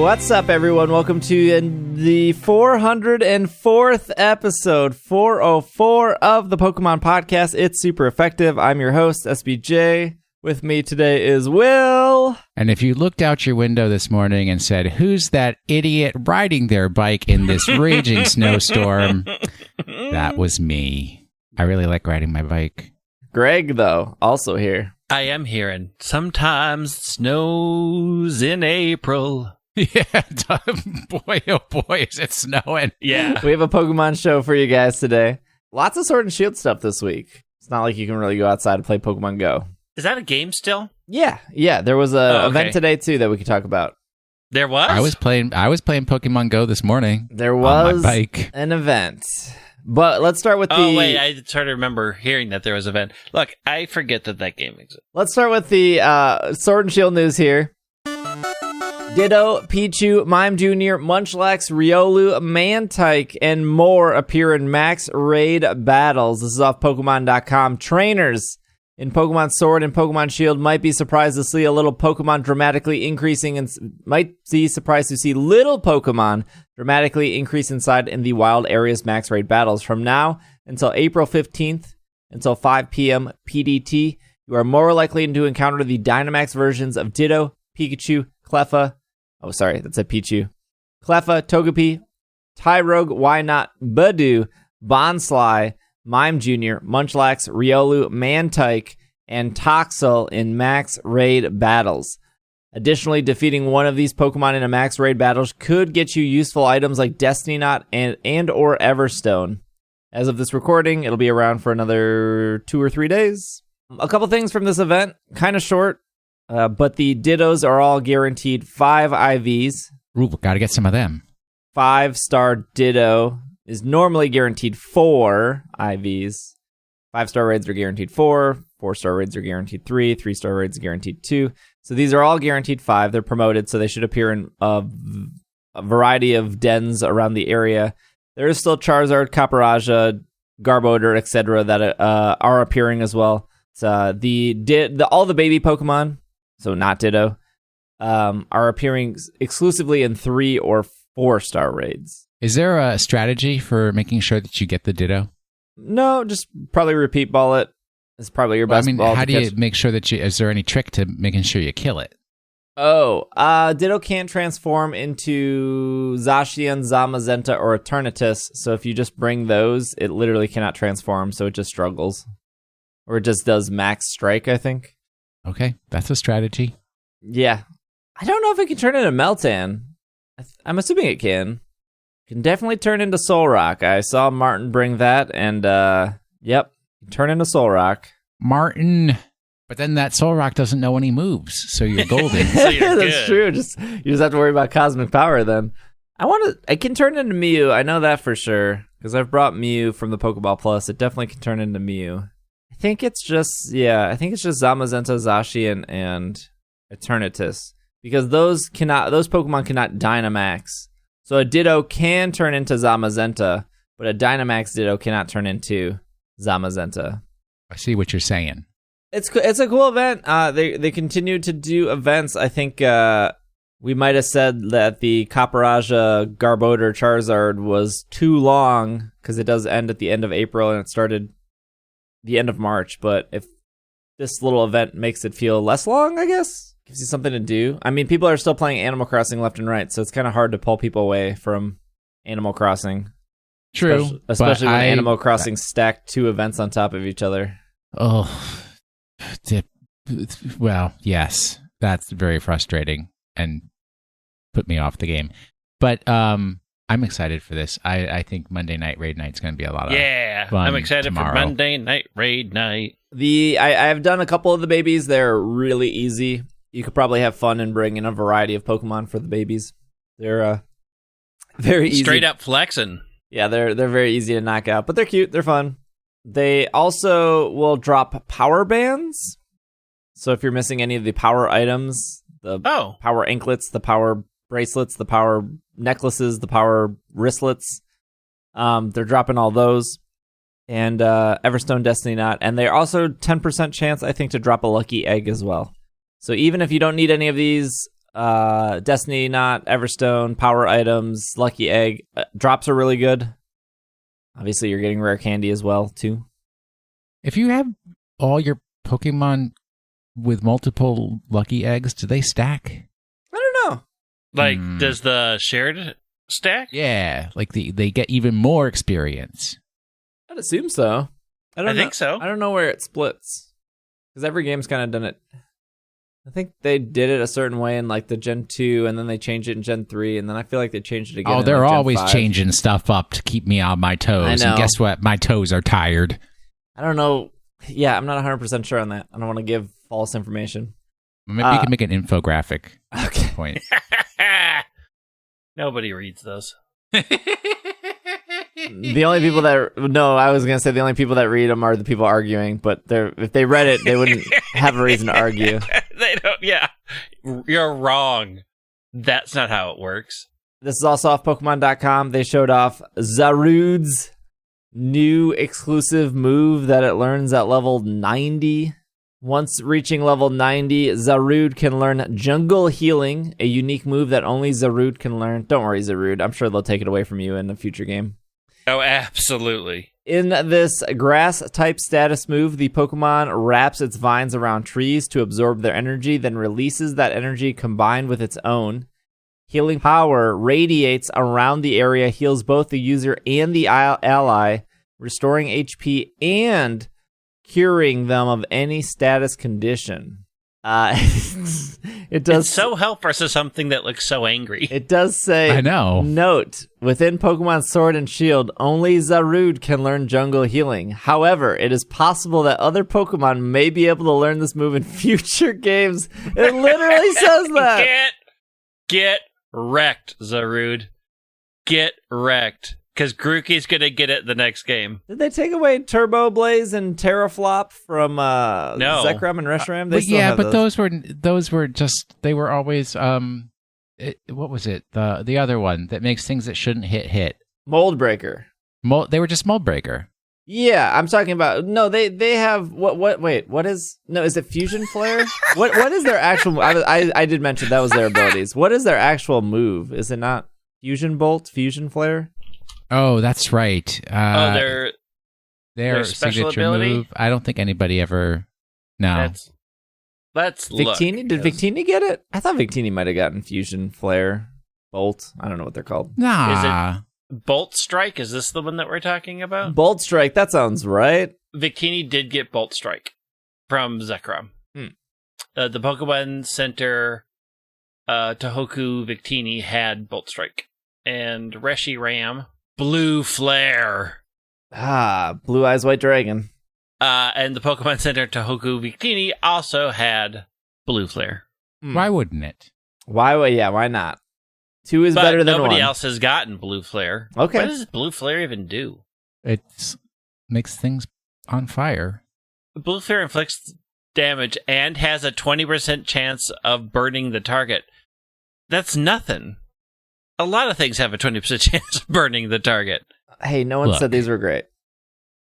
What's up, everyone? Welcome to the 404th episode, 404 of the Pokemon Podcast. It's super effective. I'm your host, SBJ. With me today is Will. And if you looked out your window this morning and said, who's that idiot riding their bike in this raging snowstorm? That was me. I really like riding my bike. Greg, though, also here. I am here, and sometimes snows in April. Yeah, boy, oh boy, is it snowing. Yeah. We have a Pokemon show for you guys today. Lots of Sword and Shield stuff this week. It's not like you can really go outside and play Pokemon GO. Is that a game still? Yeah. There was a event today, too, that we could talk about. There was? I was playing Pokemon GO this morning. There was on my bike. An event. But let's start with Oh, wait, I started to remember hearing that there was an event. Look, I forget that game exists. Let's start with the Sword and Shield news here. Ditto, Pichu, Mime Jr., Munchlax, Riolu, Mantike, and more appear in Max Raid battles. This is off Pokemon.com. Trainers in Pokemon Sword and Pokemon Shield might be surprised to see a little Pokemon dramatically increasing and might be surprised to see little Pokemon dramatically increase inside in the wild areas Max Raid battles. From now until April 15th, until 5 p.m. PDT, you are more likely to encounter the Dynamax versions of Ditto, Pikachu, Cleffa. Oh, sorry, that's a Pichu. Cleffa, Togepi, Tyrogue, Wynaut, Budew, Bonsly, Mime Jr., Munchlax, Riolu, Mantike, and Toxel in Max Raid battles. Additionally, defeating one of these Pokemon in a Max Raid battle could get you useful items like Destiny Knot and or Everstone. As of this recording, it'll be around for another 2 or 3 days. A couple things from this event, kind of short, but the Dittos are all guaranteed 5 IVs. Ooh, gotta get some of them. 5-star Ditto is normally guaranteed 4 IVs. 5-star raids are guaranteed 4. 4-star raids are guaranteed 3. 3-star raids are guaranteed 2. So these are all guaranteed 5. They're promoted, so they should appear in a variety of dens around the area. There is still Charizard, Caparaja, Garbodor, etc. that are appearing as well. It's, all the baby Pokemon, so not Ditto, are appearing exclusively in 3 or 4-star raids. Is there a strategy for making sure that you get the Ditto? No, just probably repeat ball it. It's probably your best ball. How do you make sure that is there any trick to making sure you kill it? Oh, Ditto can't transform into Zacian, Zamazenta, or Eternatus, so if you just bring those, it literally cannot transform, so it just struggles. Or it just does max strike, I think. Okay, that's a strategy. Yeah. I don't know if it can turn into Meltan. I'm assuming it can. Can definitely turn into Solrock. I saw Martin bring that, and yep, turn into Solrock. Martin, but then that Solrock doesn't know any moves, so you're golden. So you're That's true. You just have to worry about cosmic power then. I can turn into Mew. I know that for sure because I've brought Mew from the Pokeball Plus. It definitely can turn into Mew. I think it's just Zamazenta, Zacian, and Eternatus because those Pokemon cannot Dynamax. So a Ditto can turn into Zamazenta, but a Dynamax Ditto cannot turn into Zamazenta. I see what you're saying. It's a cool event. They continue to do events. I think we might have said that the Caparaja, Garbodor, Charizard was too long because it does end at the end of April and it started the end of March. But if this little event makes it feel less long, I guess. Gives you something to do. I mean, people are still playing Animal Crossing left and right, so it's kind of hard to pull people away from Animal Crossing. True. Especially when Animal Crossing stacked 2 events on top of each other. Oh, well, yes. That's very frustrating and put me off the game. But I'm excited for this. I think Monday Night Raid Night's going to be a lot of fun. I'm excited tomorrow. for Monday Night Raid Night. I've done a couple of the babies. They're really easy. You could probably have fun and bring in a variety of Pokemon for the babies. They're very easy. Straight up flexing. Yeah, they're very easy to knock out, but they're cute. They're fun. They also will drop power bands. So if you're missing any of the power items, the power anklets, the power bracelets, the power necklaces, the power wristlets, they're dropping all those. And Everstone, Destiny Knot. And they're also 10% chance, I think, to drop a lucky egg as well. So even if you don't need any of these Destiny Knot, Everstone, Power Items, Lucky Egg. Drops are really good. Obviously, you're getting rare candy as well, too. If you have all your Pokemon with multiple lucky eggs, do they stack? I don't know. Like, does the shared stack? Yeah, like they get even more experience. I'd assume so. I think so. I don't know where it splits. Because every game's kind of done it. I think they did it a certain way in like the Gen 2, and then they changed it in Gen 3, and then I feel like they changed it again. Oh, in they're like Gen always 5. changing stuff up to keep me on my toes. I know. And guess what? My toes are tired. I don't know. Yeah, I'm not 100% sure on that. I don't want to give false information. Maybe you can make an infographic. Okay. Point. Nobody reads those. The only people that I was gonna say the only people that read them are the people arguing. But if they read it, they wouldn't have a reason to argue. They don't. Yeah, you're wrong. That's not how it works. This is also off Pokemon.com. They showed off Zarude's new exclusive move that it learns at level 90. Once reaching level 90, Zarude can learn Jungle Healing, a unique move that only Zarude can learn. Don't worry, Zarude. I'm sure they'll take it away from you in a future game. Oh, absolutely. In this grass-type status move, the Pokemon wraps its vines around trees to absorb their energy, then releases that energy combined with its own. Healing power radiates around the area, heals both the user and the ally, restoring HP and curing them of any status condition. It does. It's so help versus something that looks so angry. It does say, I know. Note, within Pokemon Sword and Shield, only Zarude can learn Jungle Healing. However, it is possible that other Pokemon may be able to learn this move in future games. It literally says that. Get wrecked, Zarude. Get wrecked. Because Grookey's going to get it the next game. Did they take away Turbo Blaze and Terraflop from No. Zekrom and Reshiram? But yeah, but those were just, they were always, what was it? The other one that makes things that shouldn't hit. Mold Breaker. They were just Mold Breaker. Yeah, I'm talking about, no, they have, is it Fusion Flare? What is their actual, I did mention that was their abilities. What is their actual move? Is it not Fusion Bolt, Fusion Flare? Oh, that's right. Their signature special ability? move. I don't think anybody ever. No. Let's look. Victini? Did Victini get it? I thought Victini might have gotten Fusion Flare, Bolt. I don't know what they're called. Nah. Is it Bolt Strike? Is this the one that we're talking about? Bolt Strike. That sounds right. Victini did get Bolt Strike from Zekrom. The Pokemon Center Tohoku Victini had Bolt Strike. And Reshiram, Blue Flare. Blue Eyes White Dragon. And the Pokemon Center Tohoku Victini also had Blue Flare. Why wouldn't it? Why? Yeah, why not? 2 is better than 1. Nobody else has gotten Blue Flare. Okay. What does Blue Flare even do? It makes things on fire. Blue Flare inflicts damage and has a 20% chance of burning the target. That's nothing. A lot of things have a 20% chance of burning the target. Hey, no one said these were great.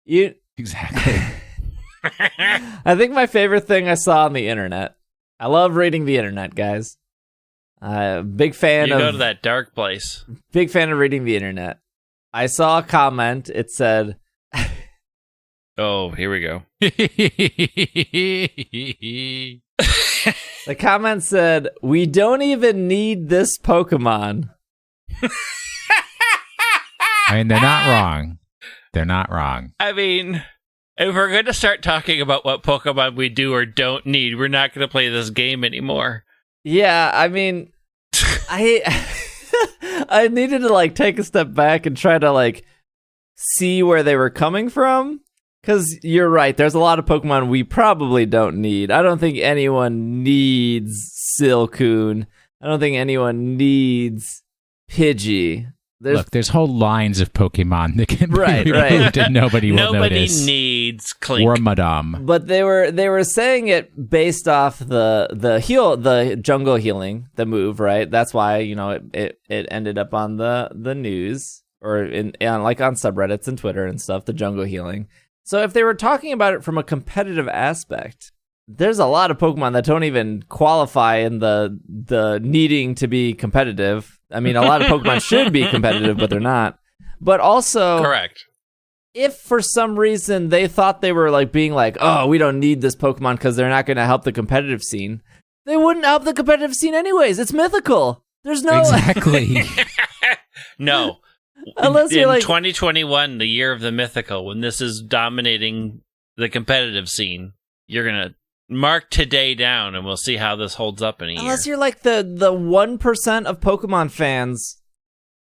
Exactly. I think my favorite thing I saw on the internet. I love reading the internet, guys. Big fan of... You go to that dark place. Big fan of reading the internet. I saw a comment. It said... Oh, here we go. The comment said, "We don't even need this Pokemon." I mean, they're not wrong. They're not wrong. I mean, if we're going to start talking about what Pokemon we do or don't need, we're not going to play this game anymore. Yeah, I mean, I needed to take a step back and try to see where they were coming from. Because you're right, there's a lot of Pokemon we probably don't need. I don't think anyone needs Silcoon. I don't think anyone needs Pidgey. There's whole lines of Pokemon that can be right. removed and nobody will Nobody notice. needs Clink. Or Madame. But they were saying it based off the jungle healing, the move, right? That's why, it ended up on the news or on subreddits and Twitter and stuff, the jungle healing. So if they were talking about it from a competitive aspect, there's a lot of Pokemon that don't even qualify in the needing to be competitive. I mean, a lot of Pokemon should be competitive, but they're not. But also, correct. If for some reason they thought they were like being like, oh, we don't need this Pokemon because they're not going to help the competitive scene, they wouldn't help the competitive scene anyways. It's mythical. There's no exactly. No. Unless you're in like 2021, the year of the mythical, when this is dominating the competitive scene, you're gonna mark today down, and we'll see how this holds up in a year. Unless you're like the 1% of Pokemon fans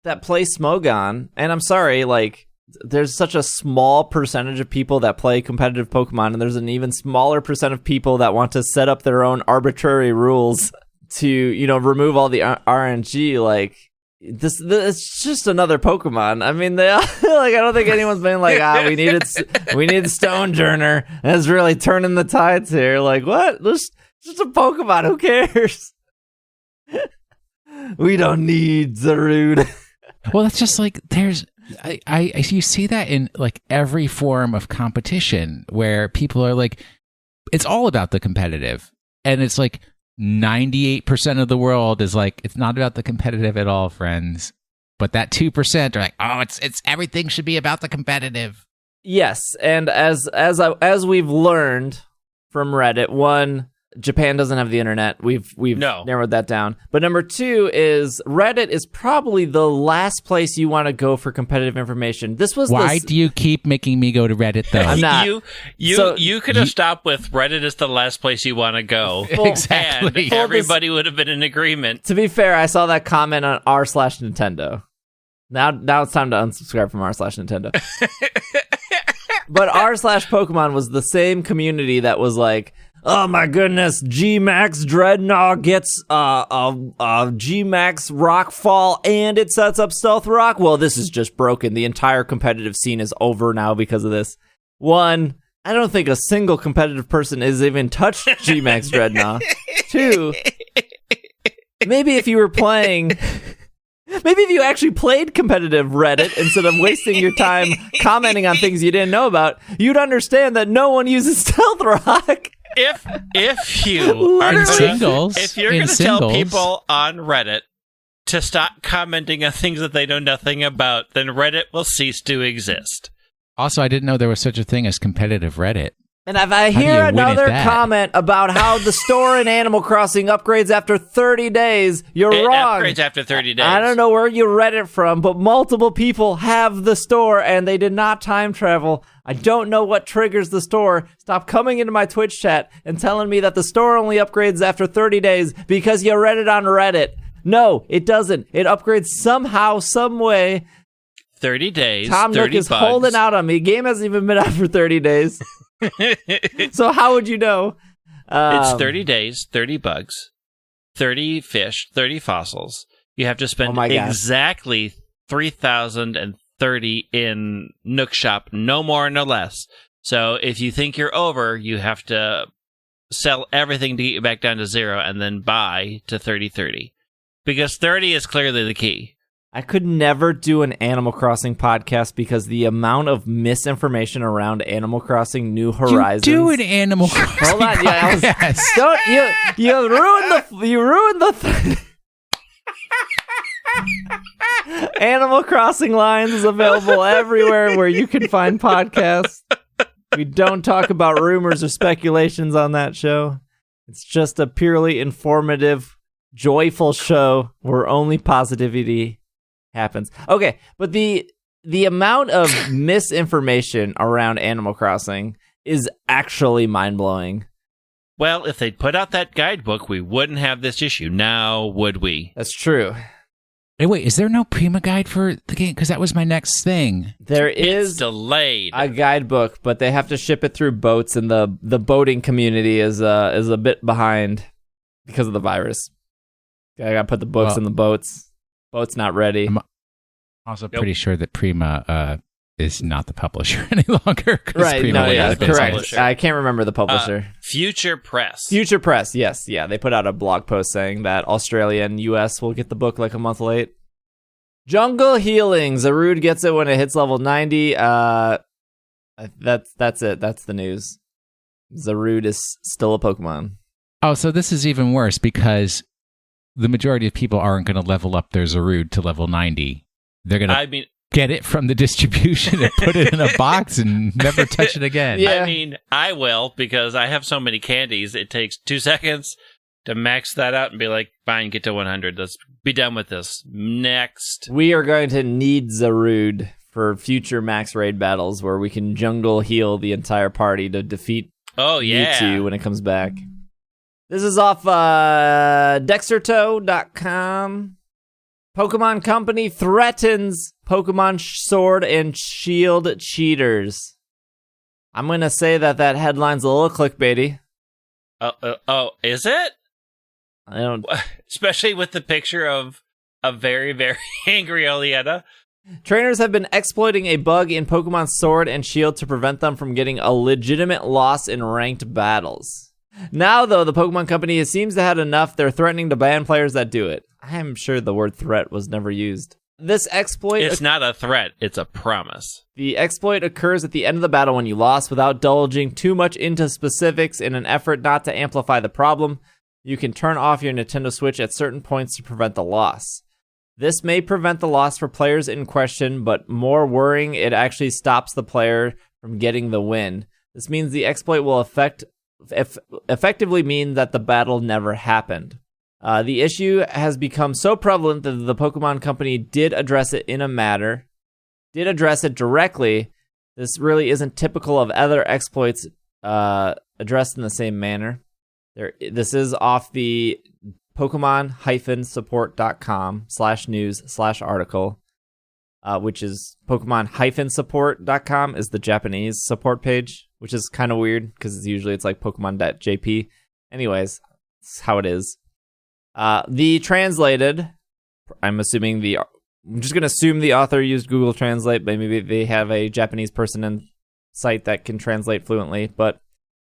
that play Smogon, and I'm sorry, like there's such a small percentage of people that play competitive Pokemon, and there's an even smaller percent of people that want to set up their own arbitrary rules to, you know, remove all the RNG. Like this it's just another Pokemon. I mean, they like I don't think anyone's been like, we need Stonejourner, and it's really turning the tides here. Like, what? It's just a Pokemon. Who cares? We don't need Zarude. Well, that's just like you see that in like every form of competition where people are like, it's all about the competitive, and it's like 98% of the world is like, it's not about the competitive at all, friends. But that 2% are like, oh, it's everything should be about the competitive. Yes, and as we've learned from Reddit, one, Japan doesn't have the internet. We've narrowed that down. But number two is Reddit is probably the last place you want to go for competitive information. This was why do you keep making me go to Reddit though? I'm not. You could have stopped with Reddit is the last place you want to go. Exactly. And everybody would have been in agreement. To be fair, I saw that comment on r/Nintendo. Now it's time to unsubscribe from r/Nintendo. But r/Pokemon was the same community that was like, oh my goodness, G-Max Dreadnought gets G-Max Rockfall and it sets up Stealth Rock. Well, this is just broken. The entire competitive scene is over now because of this. One, I don't think a single competitive person has even touched G-Max Dreadnought. Two, maybe if you were playing... Maybe if you actually played competitive Reddit instead of wasting your time commenting on things you didn't know about, you'd understand that no one uses Stealth Rock. If you are if you're going to tell people on Reddit to stop commenting on things that they know nothing about, then Reddit will cease to exist. Also, I didn't know there was such a thing as competitive Reddit. And if I hear another comment about how the store in Animal Crossing upgrades after 30 days, you're wrong. It upgrades after 30 days. I don't know where you read it from, but multiple people have the store and they did not time travel. I don't know what triggers the store. Stop coming into my Twitch chat and telling me that the store only upgrades after 30 days because you read it on Reddit. No, it doesn't. It upgrades somehow, some way. 30 days, Tom 30 Nook is bugs. holding out on me. Game hasn't even been out for 30 days. So how would you know? It's 30 days, 30 bugs, 30 fish, 30 fossils. You have to spend exactly 3,030 in Nook Shop, no more, no less. So if you think you're over, you have to sell everything to get you back down to 0 and then buy to 3030. Because 30 is clearly the key. I could never do an Animal Crossing podcast because the amount of misinformation around Animal Crossing New Horizons. You do an Animal Crossing Hold on, podcast. You ruined the Animal Crossing Lines is available everywhere where you can find podcasts. We don't talk about rumors or speculations on that show. It's just a purely informative, joyful show where only positivity happens. Okay, but the amount of misinformation around Animal Crossing is actually mind-blowing. Well, if they'd put out that guidebook, we wouldn't have this issue. Now, would we? That's true. Hey, wait, is there no Prima guide for the game? Because that was my next thing. There is it's delayed. A guidebook, but they have to ship it through boats, and the boating community is a bit behind because of the virus. I gotta put the books in the boats. Boat's not ready. I'm also pretty sure that Prima is not the publisher any longer. Right, Prima correct. I can't remember the publisher. Future Press. Future Press, yes. Yeah, they put out a blog post saying that Australia and US will get the book like a month late. Jungle Healing. Zarude gets it when it hits level 90. That's it. That's the news. Zarude is still a Pokemon. Oh, so this is even worse because the majority of people aren't going to level up their Zarude to level 90. They're going to get it from the distribution and put it in a box and never touch it again. Yeah. I mean, I will, because I have so many candies. It takes 2 seconds to max that out and be like, fine, get to 100. Let's be done with this. Next. We are going to need Zarude for future max raid battles where we can jungle heal the entire party to defeat Mewtwo when it comes back. This is off Dexerto.com. Pokemon Company threatens Pokemon Sword and Shield cheaters. I'm going to say that headline's a little clickbaity. Is it? I don't... Especially with the picture of a very, very angry Oleana. Trainers have been exploiting a bug in Pokemon Sword and Shield to prevent them from getting a legitimate loss in ranked battles. Now, though, the Pokemon Company seems to have enough. They're threatening to ban players that do it. I'm sure the word threat was never used. This exploit... It's not a threat, it's a promise. The exploit occurs at the end of the battle when you lost. Without divulging too much into specifics in an effort not to amplify the problem, you can turn off your Nintendo Switch at certain points to prevent the loss. This may prevent the loss for players in question, but more worrying, it actually stops the player from getting the win. This means the exploit will effectively mean that the battle never happened. The issue has become so prevalent that the Pokemon Company did address it directly. This really isn't typical of other exploits addressed in the same manner. This is off the Pokemon-support.com/news/article, which is Pokemon-support.com is the Japanese support page, which is kind of weird because usually it's like Pokemon.jp. Anyways, that's how it is. The translated, I'm just going to assume the author used Google Translate, but maybe they have a Japanese person in site that can translate fluently, but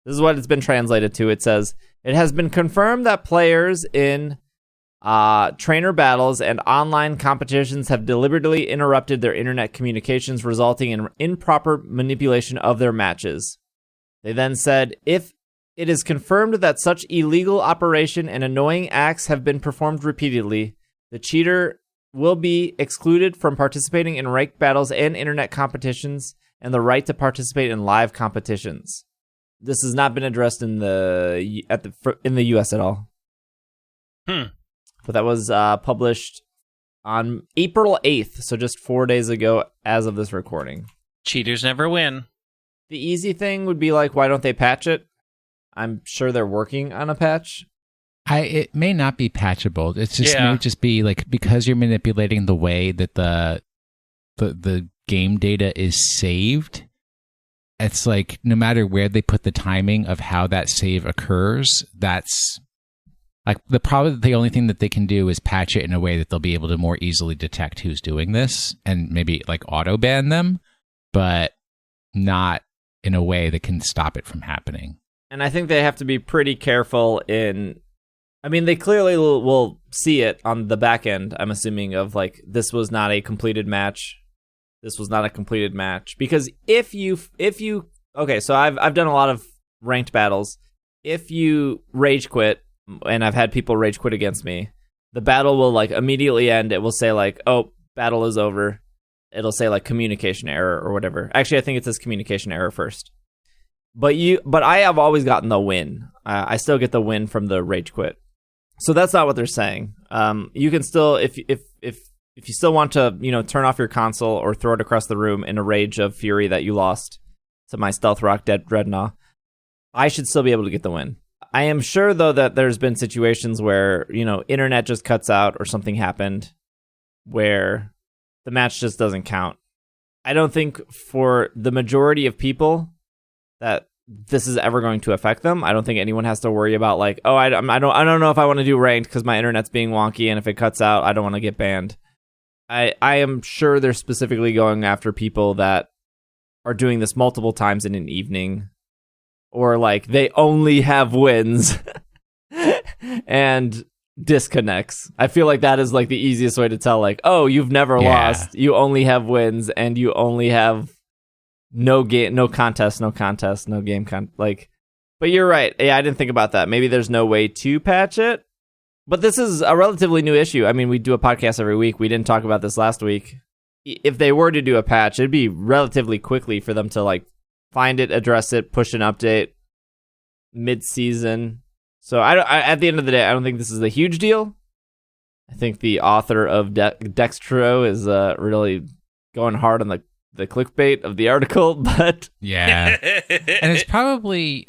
this is what it's been translated to. It says, it has been confirmed that players in trainer battles and online competitions have deliberately interrupted their internet communications, resulting in improper manipulation of their matches. They then said, if it is confirmed that such illegal operation and annoying acts have been performed repeatedly, the cheater will be excluded from participating in ranked battles and internet competitions and the right to participate in live competitions. This has not been addressed in the US at all. But that was published on April 8th, so just 4 days ago as of this recording. Cheaters never win. The easy thing would be like, why don't they patch it? I'm sure they're working on a patch. It may not be patchable. It's just may just be like, because you're manipulating the way that the game data is saved. It's like no matter where they put the timing of how that save occurs, that's like the only thing that they can do is patch it in a way that they'll be able to more easily detect who's doing this and maybe like auto ban them, but not in a way that can stop it from happening. And I think they have to be pretty careful they clearly will see it on the back end, I'm assuming, of like, this was not a completed match. This was not a completed match. Because if you okay, so I've done a lot of ranked battles. If you rage quit, and I've had people rage quit against me, the battle will like immediately end. It will say like, oh, battle is over. It'll say like communication error or whatever. Actually, I think it says communication error first. But I have always gotten the win. I still get the win from the rage quit. So that's not what they're saying. You can still, if you still want to, turn off your console or throw it across the room in a rage of fury that you lost to my Stealth Rock Dreadnought, I should still be able to get the win. I am sure, though, that there's been situations where, internet just cuts out or something happened where the match just doesn't count. I don't think for the majority of people that this is ever going to affect them. I don't think anyone has to worry about like, oh, I don't know if I want to do ranked because my internet's being wonky, and if it cuts out, I don't want to get banned. I am sure they're specifically going after people that are doing this multiple times in an evening, or like they only have wins and disconnects. I feel like that is like the easiest way to tell, like, oh, you've never lost, you only have wins, and you only have no game, no contest, no game like But you're right. Yeah, I didn't think about that. Maybe there's no way to patch it. But this is a relatively new issue. I mean, we do a podcast every week. We didn't talk about this last week. If they were to do a patch, it'd be relatively quickly for them to like find it, address it, push an update mid-season. So at the end of the day, I don't think this is a huge deal. I think the author of Dextro is really going hard on the clickbait of the article, but yeah. And it's probably,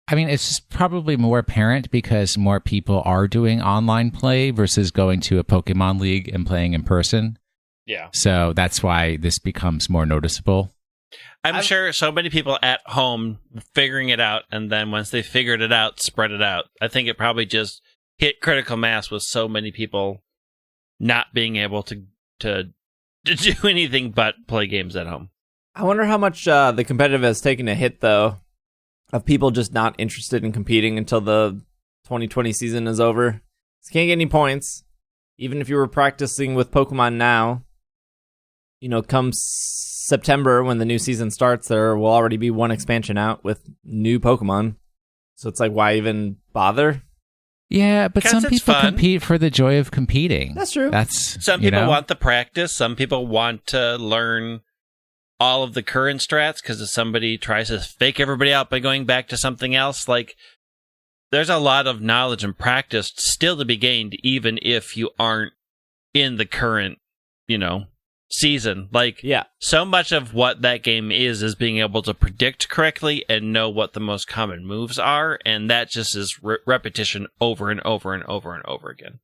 I mean, it's just probably more apparent because more people are doing online play versus going to a Pokemon League and playing in person. Yeah. So that's why this becomes more noticeable. I'm sure so many people at home figuring it out, and then once they figured it out, spread it out. I think it probably just hit critical mass with so many people not being able to do anything but play games at home. I wonder how much the competitive has taken a hit, though, of people just not interested in competing until the 2020 season is over. You can't get any points. Even if you were practicing with Pokemon now, come September when the new season starts, there will already be one expansion out with new Pokemon. So it's like, why even bother? Yeah, but some people compete for the joy of competing. That's true. Some people want the practice. Some people want to learn all of the current strats because if somebody tries to fake everybody out by going back to something else, like there's a lot of knowledge and practice still to be gained, even if you aren't in the current, season. Like, yeah. So much of what that game is being able to predict correctly and know what the most common moves are, and that just is repetition over and over and over and over again.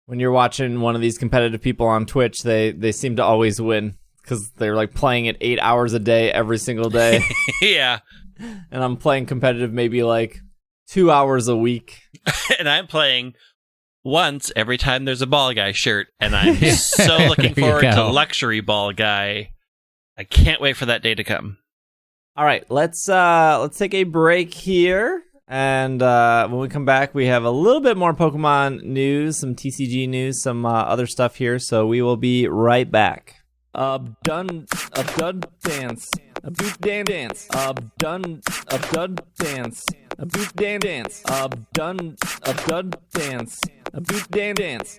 When you're watching one of these competitive people on Twitch, they seem to always win because they're like playing it 8 hours a day every single day. Yeah. And I'm playing competitive maybe like 2 hours a week. And I'm playing once every time there's a Ball Guy shirt, and I'm so looking forward to Luxury Ball Guy. I can't wait for that day to come. All right, let's take a break here, and when we come back, we have a little bit more Pokemon news, some TCG news, some other stuff here. So we will be right back. Done dance. A boot dance. Done dance. A boot dance. Done dance. A boot dance.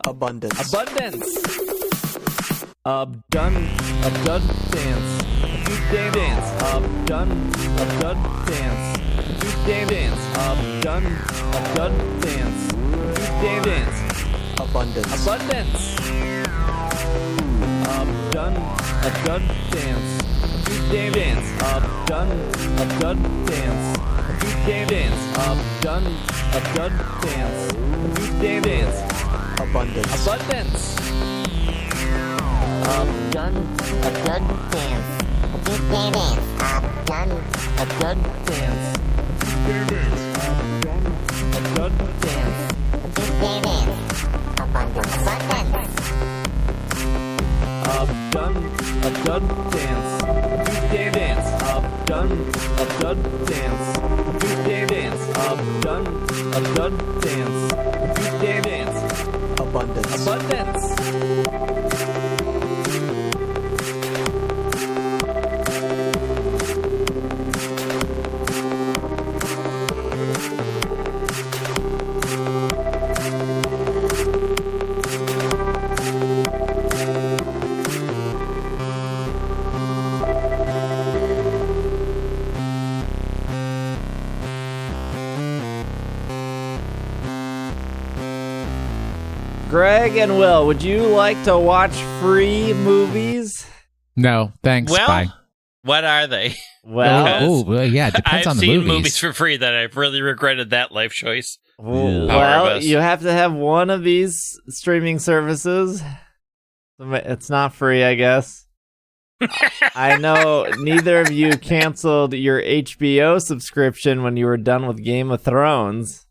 Abundance. Done dance. A boot dance. Done dance. A boot dance. Done dance. Boot dance. Abundance. Done dance. Boot dance. Done dance. Boot dance. Done dance. Boot dance. Abundance. Done dance. Boot dance. Done dance. Boot dance. Abundance. Done dance. Boot dance. Done dance. Boot dance. Done dance. Boot dance. Abundance. Greg and Will, would you like to watch free movies? No, thanks. Well, bye. What are they? Well, yeah, it depends on the movies. I've seen movies for free that I've really regretted that life choice. Well, you have to have one of these streaming services. It's not free, I guess. I know neither of you canceled your HBO subscription when you were done with Game of Thrones.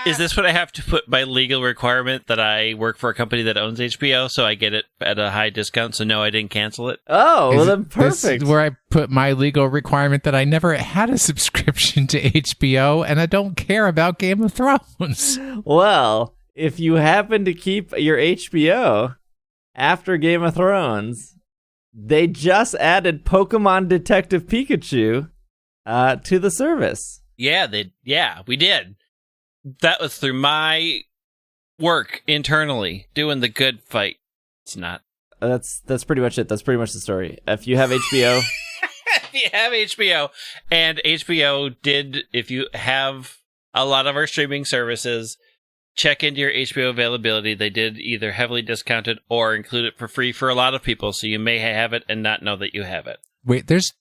Is this what I have to put my legal requirement that I work for a company that owns HBO so I get it at a high discount? So no, I didn't cancel it. Oh, well then perfect. This is where I put my legal requirement that I never had a subscription to HBO and I don't care about Game of Thrones. Well, if you happen to keep your HBO after Game of Thrones, they just added Pokemon Detective Pikachu to the service. Yeah, we did. That was through my work internally, doing the good fight. It's not. That's pretty much it. That's pretty much the story. If you have HBO... If you have HBO, and HBO did, if you have a lot of our streaming services, check into your HBO availability. They did either heavily discounted or include it for free for a lot of people, so you may have it and not know that you have it. Wait, there's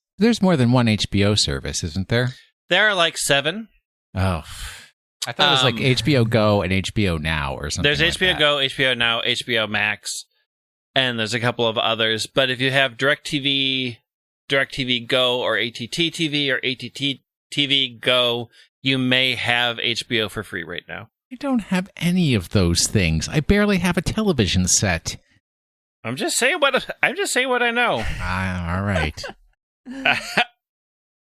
more than one HBO service, isn't there? There are like 7. Oh, I thought it was like HBO Go and HBO Now or something. There's like HBO that. Go, HBO Now, HBO Max, and there's a couple of others. But if you have DirecTV Go, or ATT TV, or ATT TV Go, you may have HBO for free right now. I don't have any of those things. I barely have a television set. I'm just saying what I know. All right.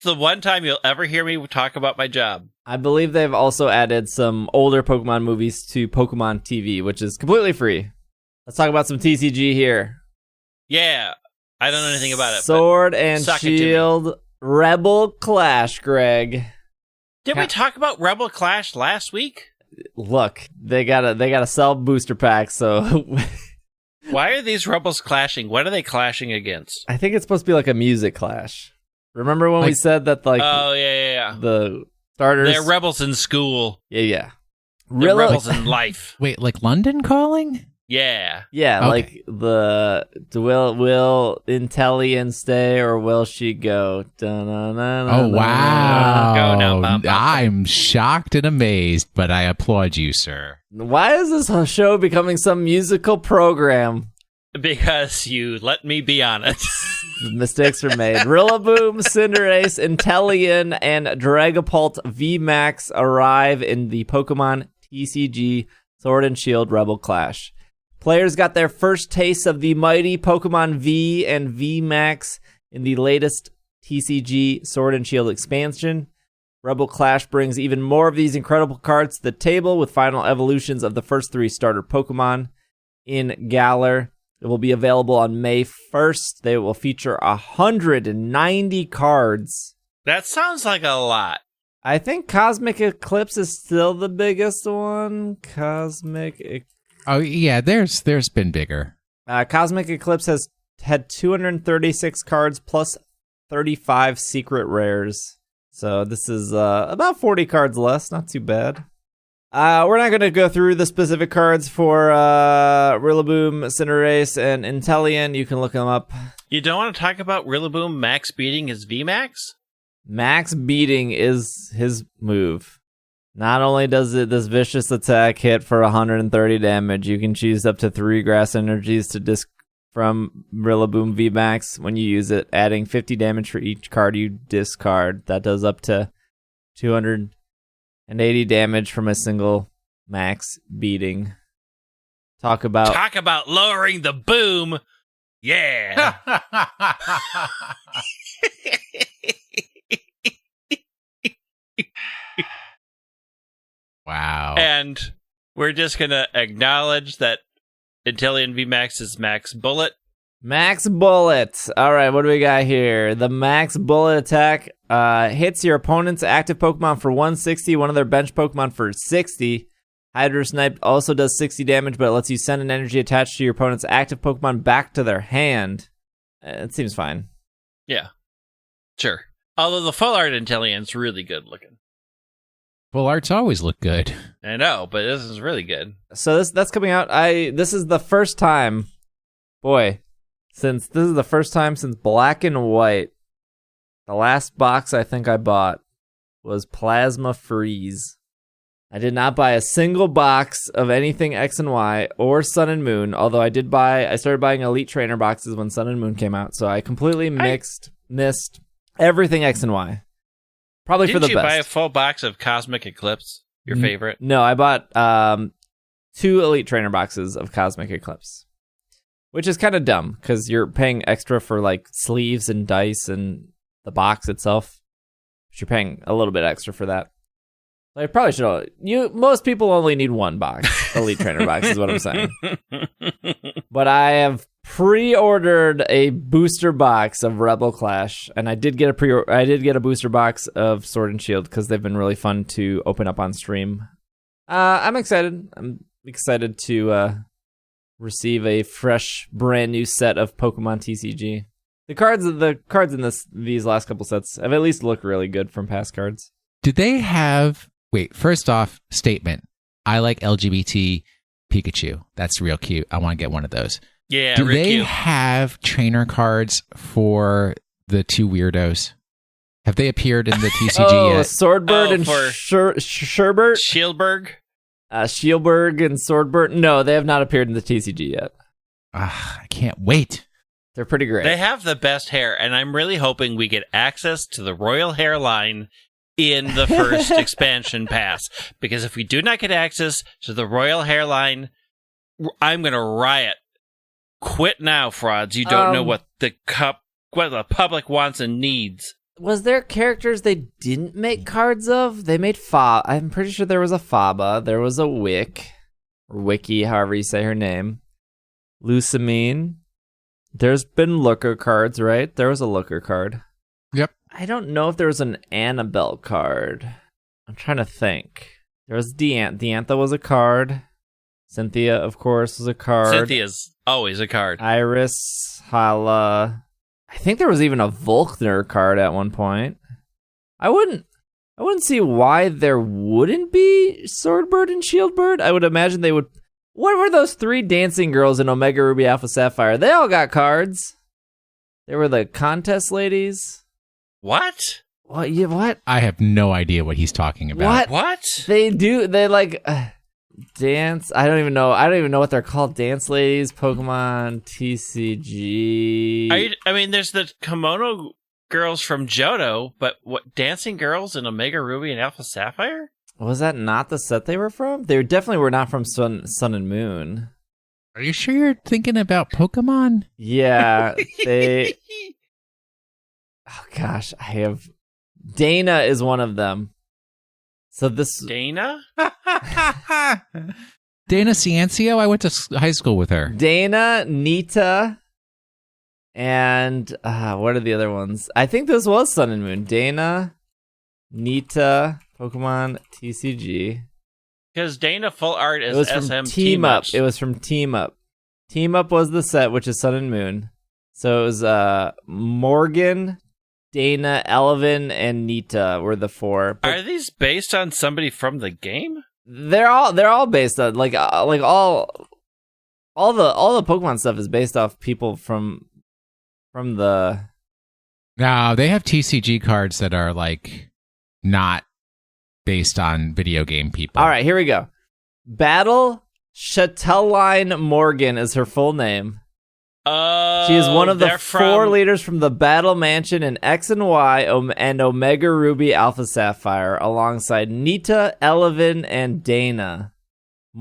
The one time you'll ever hear me talk about my job. I believe they've also added some older Pokemon movies to Pokemon TV, which is completely free. Let's talk about some TCG here. Yeah, I don't know anything about it. Sword and Shield Rebel Clash, Greg. Did we talk about Rebel Clash last week? Look, they gotta sell booster packs, so why are these rebels clashing? What are they clashing against? I think it's supposed to be like a music clash. Remember when we said that oh yeah. The starters, they're rebels in school. Yeah. They're rebels in life. Wait, like London Calling? Yeah. Yeah, okay. Like will Intellion stay or will she go? Oh, wow. Go now. I'm shocked and amazed, but I applaud you, sir. Why is this show becoming some musical program? Because you let me be honest. Mistakes are made. Rillaboom, Cinderace, Intellion, and Dragapult VMAX arrive in the Pokemon TCG Sword and Shield Rebel Clash. Players got their first taste of the mighty Pokemon V and VMAX in the latest TCG Sword and Shield expansion. Rebel Clash brings even more of these incredible cards to the table with final evolutions of the first 3 starter Pokemon in Galar. It will be available on May 1st. They will feature 190 cards. That sounds like a lot. I think Cosmic Eclipse is still the biggest one. Oh, yeah, there's been bigger. Cosmic Eclipse has had 236 cards plus 35 secret rares. So this is about 40 cards less. Not too bad. We're not going to go through the specific cards for Rillaboom, Cinderace, and Intellion. You can look them up. You don't want to talk about Rillaboom max beating his VMAX? Max beating is his move. Not only does this vicious attack hit for 130 damage, you can choose up to 3 grass energies to disc from Rillaboom VMAX when you use it, adding 50 damage for each card you discard. That does up to 280 damage from a single max beating. Talk about lowering the boom. Yeah. Wow. And we're just going to acknowledge that Intellion VMAX is Max Bullet. Max Bullet. All right, what do we got here? The Max Bullet attack hits your opponent's active Pokemon for 160, one of their bench Pokemon for 60. Hydro Snipe also does 60 damage, but it lets you send an energy attached to your opponent's active Pokemon back to their hand. It seems fine. Yeah, sure. Although the full art Intellion's really good looking. Full arts always look good. I know, but this is really good. So that's coming out. This is the first time, since Black and White. The last box I think I bought was Plasma Freeze. I did not buy a single box of anything X and Y or Sun and Moon, although I started buying Elite Trainer boxes when Sun and Moon came out, so I completely missed everything X and Y. Probably for the best. Didn't you buy a full box of Cosmic Eclipse, your favorite? No, I bought 2 Elite Trainer boxes of Cosmic Eclipse, which is kind of dumb because you're paying extra for like sleeves and dice and the box itself. But you're paying a little bit extra for that. I probably should. Most people only need 1 box, Elite Trainer box is what I'm saying. But I have pre-ordered a booster box of Rebel Clash, and I did get a booster box of Sword and Shield because they've been really fun to open up on stream. I'm excited. I'm excited to receive a fresh, brand new set of Pokemon TCG. The cards in these last couple sets have at least looked really good from past cards. Do they have... Wait, first off, statement. I like LGBT Pikachu. That's real cute. I want to get one of those. Yeah, Do real they cute. have trainer cards for the two weirdos? Have they appeared in the TCG yet? Swordbird and for Sherbert? Shieldberg? Shielberg and Swordbird? No, they have not appeared in the TCG yet. I can't wait. They're pretty great. They have the best hair, and I'm really hoping we get access to the royal hairline in the first expansion pass. Because if we do not get access to the royal hairline, I'm going to riot. Quit now, frauds. You don't know what the public wants and needs. Was there characters they didn't make cards of? They made I'm pretty sure there was a Faba. There was a Wick. Or Wiki, however you say her name. Lucamine. There's been Looker cards, right? There was a Looker card. Yep. I don't know if there was an Annabelle card. I'm trying to think. There was Diantha was a card. Cynthia, of course, was a card. Cynthia's always a card. Iris, Hala. I think there was even a Volkner card at one point. I wouldn't see why there wouldn't be Swordbird and Shieldbird. I would imagine they would. What were those 3 dancing girls in Omega Ruby Alpha Sapphire? They all got cards. They were the contest ladies. What? What? Yeah, what? I have no idea what he's talking about. What? They do. They like dance. I don't even know. I don't even know what they're called. Dance ladies, Pokemon TCG. There's the kimono girls from Johto, but what? Dancing girls in Omega Ruby and Alpha Sapphire? Was that not the set they were from? They definitely were not from Sun and Moon. Are you sure you're thinking about Pokemon? Yeah, they... Oh, gosh, I have... Dana is one of them. So this... Dana? Dana Ciencio? I went to high school with her. Dana, Nita, and... what are the other ones? I think this was Sun and Moon. Dana, Nita... Pokemon TCG. Because Dana full art is it was SM from Team Up. Ups. It was from Team Up. Team Up was the set, which is Sun and Moon. So it was Morgan, Dana, Elvin, and Nita were the 4. But are these based on somebody from the game? they're all based on like all the Pokemon stuff is based off people from the. No, they have TCG cards that are like not based on video game people. All right, here we go. Battle Chateline Morgan is her full name. She is one of the 4 leaders from the Battle Mansion in X and Y and Omega Ruby Alpha Sapphire, alongside Nita, Elevin, and Dana.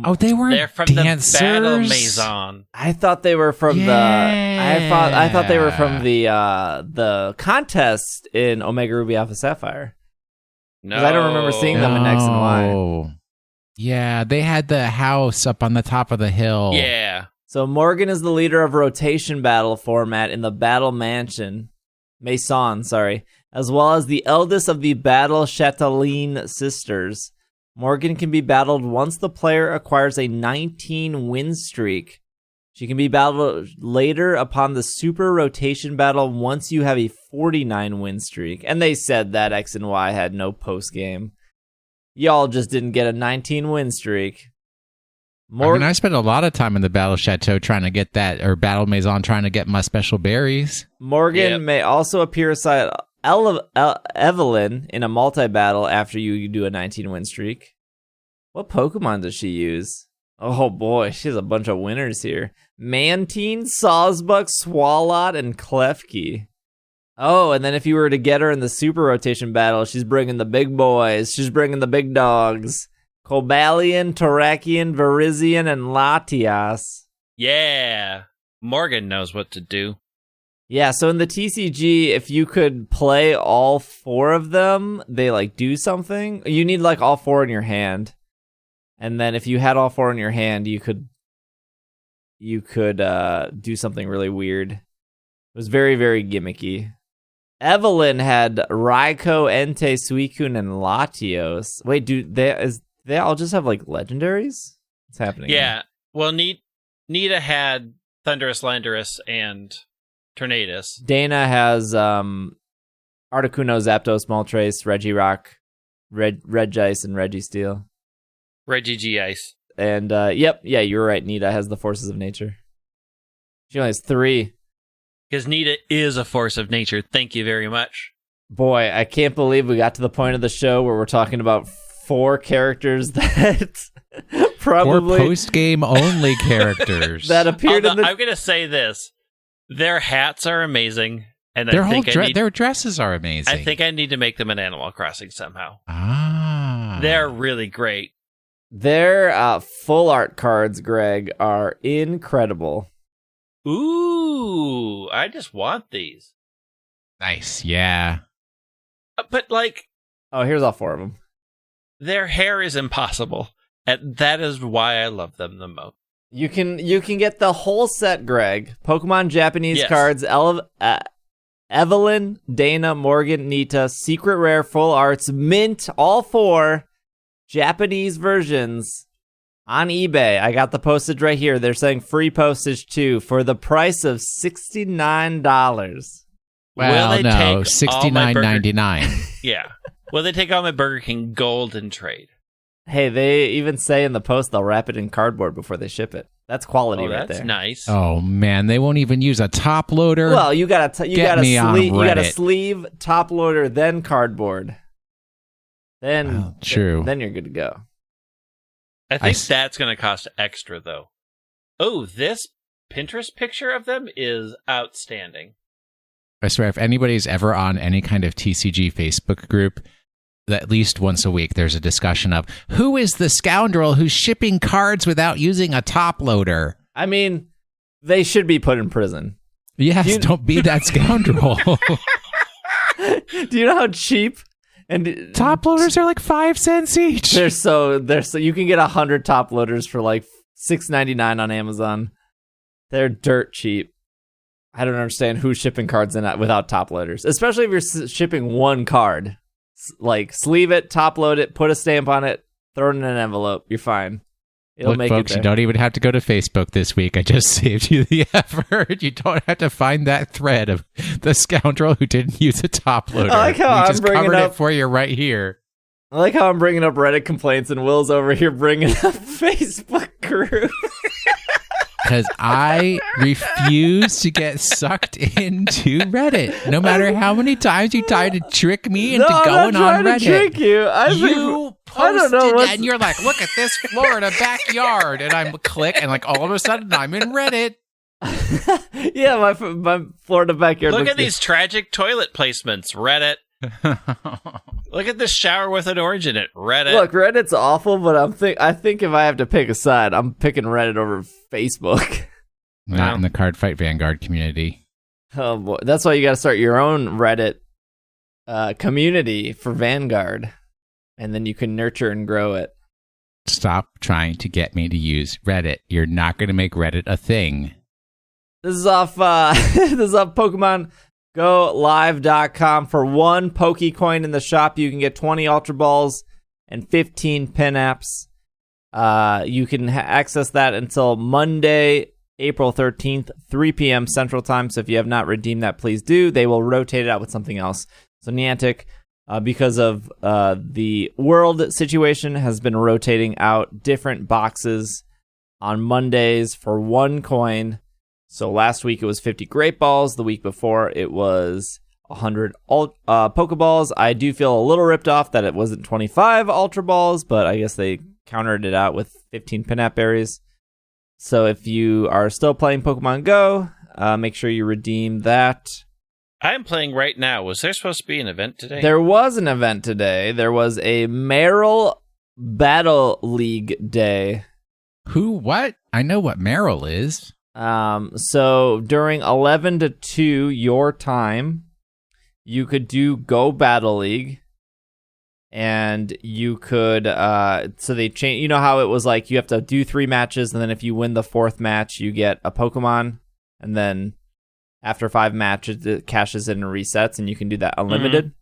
Oh, they're from dancers? The Battle Maison. I thought they were from I thought they were from the contest in Omega Ruby Alpha Sapphire. No, I don't remember seeing them in X and Y. Yeah, they had the house up on the top of the hill. Yeah. So Morgan is the leader of rotation battle format in the Battle Maison, as well as the eldest of the Battle Chateline sisters. Morgan can be battled once the player acquires a 19 win streak. She can be battled later upon the super rotation battle once you have a 49 win streak. And they said that X and Y had no post game. Y'all just didn't get a 19 win streak. I spent a lot of time in the Battle Chateau trying to get that, or Battle Maison trying to get my special berries. Morgan may also appear aside Evelyn in a multi-battle after you do a 19 win streak. What Pokemon does she use? Oh boy, she has a bunch of winners here. Mantine, Sawsbuck, Swalot, and Klefki. Oh, and then if you were to get her in the super rotation battle, she's bringing the big boys. She's bringing the big dogs. Cobalion, Torakian, Virizion, and Latias. Yeah. Morgan knows what to do. Yeah, so in the TCG, if you could play all 4 of them, they like do something. You need like all 4 in your hand. And then if you had all 4 in your hand, you could you could do something really weird. It was very, very gimmicky. Evelyn had Raikou, Entei, Suicune, and Latios. Wait, they all just have like legendaries? What's happening? Yeah. Here? Well, Nita had Thundurus, Landorus, and Tornadus. Dana has Articuno, Zapdos, Moltres, Regirock, Regice, and Registeel. Regigice. And yeah, you were right. Nita has the Forces of Nature. She only has 3. Because Nita is a force of nature. Thank you very much. Boy, I can't believe we got to the point of the show where we're talking about 4 characters that probably 4 post-game only characters that appeared in the... I'm going to say this. Their hats are amazing. And their dresses are amazing. I think I need to make them an Animal Crossing somehow. They're really great. Their full art cards, Greg, are incredible. Ooh, I just want these. Nice, yeah. But like... Oh, here's all 4 of them. Their hair is impossible. And that is why I love them the most. You can get the whole set, Greg. Pokemon Japanese cards, Evelyn, Dana, Morgan, Nita, Secret Rare, Full Arts, Mint, all 4 Japanese versions on eBay. I got the postage right here. They're saying free postage too for the price of $69. Well, no, $69.99. Yeah. Will they take all my Burger King gold and trade? Hey, they even say in the post they'll wrap it in cardboard before they ship it. That's quality right there. That's nice. Oh man, they won't even use a top loader. Well, you got a sleeve, top loader, then cardboard. Then true. Then you're good to go. I think that's going to cost extra, though. Oh, this Pinterest picture of them is outstanding. I swear, if anybody's ever on any kind of TCG Facebook group, at least once a week, there's a discussion of who is the scoundrel who's shipping cards without using a top loader. I mean, they should be put in prison. Yes, don't be that scoundrel. Do you know how cheap? And top loaders are like 5 cents each. They're so you can get 100 top loaders for like $6.99 on Amazon. They're dirt cheap. I don't understand who's shipping cards in without top loaders, especially if you're shipping one card. Like sleeve it, top load it, put a stamp on it, throw it in an envelope. You're fine. It'll make folks, it there. You don't even have to go to Facebook this week. I just saved you the effort. You don't have to find that thread of the scoundrel who didn't use a top loader. I like how we I'm just bringing covered up it for you right here. I like how I'm bringing up Reddit complaints and Will's over here bringing up Facebook group. Because I refuse to get sucked into Reddit. No matter how many times you try to trick me into going on Reddit. I'm not trying to trick you. You posted and you're like, look at this Florida backyard. And I'm click and like all of a sudden I'm in Reddit. Yeah, my Florida backyard. Look at these tragic toilet placements, Reddit. Look at this shower with an orange in it, Reddit. Look, Reddit's awful, but I think if I have to pick a side, I'm picking Reddit over Facebook. Not in the Card Fight Vanguard community. Oh boy, that's why you got to start your own Reddit community for Vanguard, and then you can nurture and grow it. Stop trying to get me to use Reddit. You're not going to make Reddit a thing. This is off. This is off Pokemon GO Live.com. For 1 Pokecoin in the shop, you can get 20 Ultra Balls and 15 Pin Apps. You can access that until Monday, April 13th, 3 p.m. Central Time. So if you have not redeemed that, please do. They will rotate it out with something else. So Niantic, because of the world situation, has been rotating out different boxes on Mondays for 1 coin. So last week it was 50 Great Balls. The week before it was 100 Pokeballs. I do feel a little ripped off that it wasn't 25 Ultra Balls, but I guess they countered it out with 15 Pinap Berries. So if you are still playing Pokemon Go, make sure you redeem that. I'm playing right now. Was there supposed to be an event today? There was an event today. There was a Merrill Battle League Day. Who? What? I know what Merrill is. So during 11 to 2 your time, you could do Go Battle League. and you could so they change. You know how it was like you have to do 3 matches, and then if you win the 4th match, you get a Pokemon, and then after 5 matches, it cashes in and resets, and you can do that unlimited. Mm-hmm.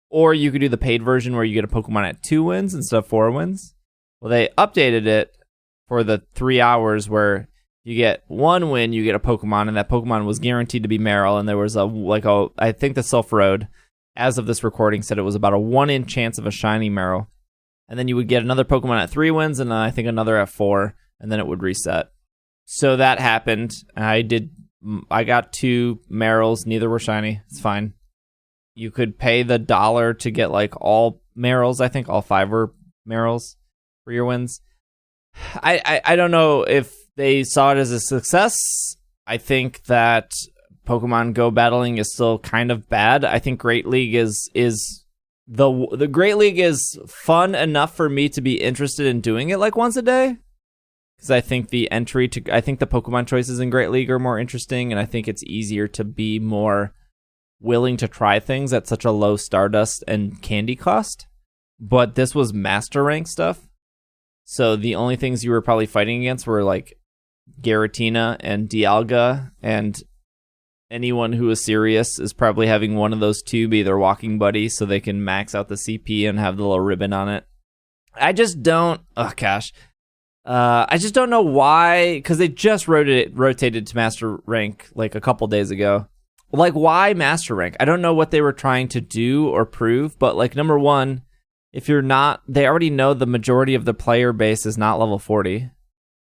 Or you could do the paid version where you get a Pokemon at 2 wins instead of 4 wins. Well, they updated it for the 3 hours where you get 1 win, you get a Pokemon, and that Pokemon was guaranteed to be Meryl, and there was I think the Self Road, as of this recording, said it was about a 1 in chance of a shiny Meryl. And then you would get another Pokemon at 3 wins, and I think another at 4, and then it would reset. So that happened. I got 2 Meryls, neither were shiny. It's fine. You could pay the $1 to get like all Meryls. I think all 5 were Meryls for your wins. I don't know if they saw it as a success. I think that Pokemon Go battling is still kind of bad. I think Great League is the Great League is fun enough for me to be interested in doing it like once a day. Because I think the Pokemon choices in Great League are more interesting, and I think it's easier to be more willing to try things at such a low Stardust and candy cost. But this was Master Rank stuff. So the only things you were probably fighting against were like Giratina and Dialga, and anyone who is serious is probably having one of those 2 be their walking buddy so they can max out the CP and have the little ribbon on it. I just don't know why, because they just rotated to Master Rank like a couple days ago. Like, why Master Rank? I don't know what they were trying to do or prove, but like, number one, if you're not, they already know the majority of the player base is not level 40.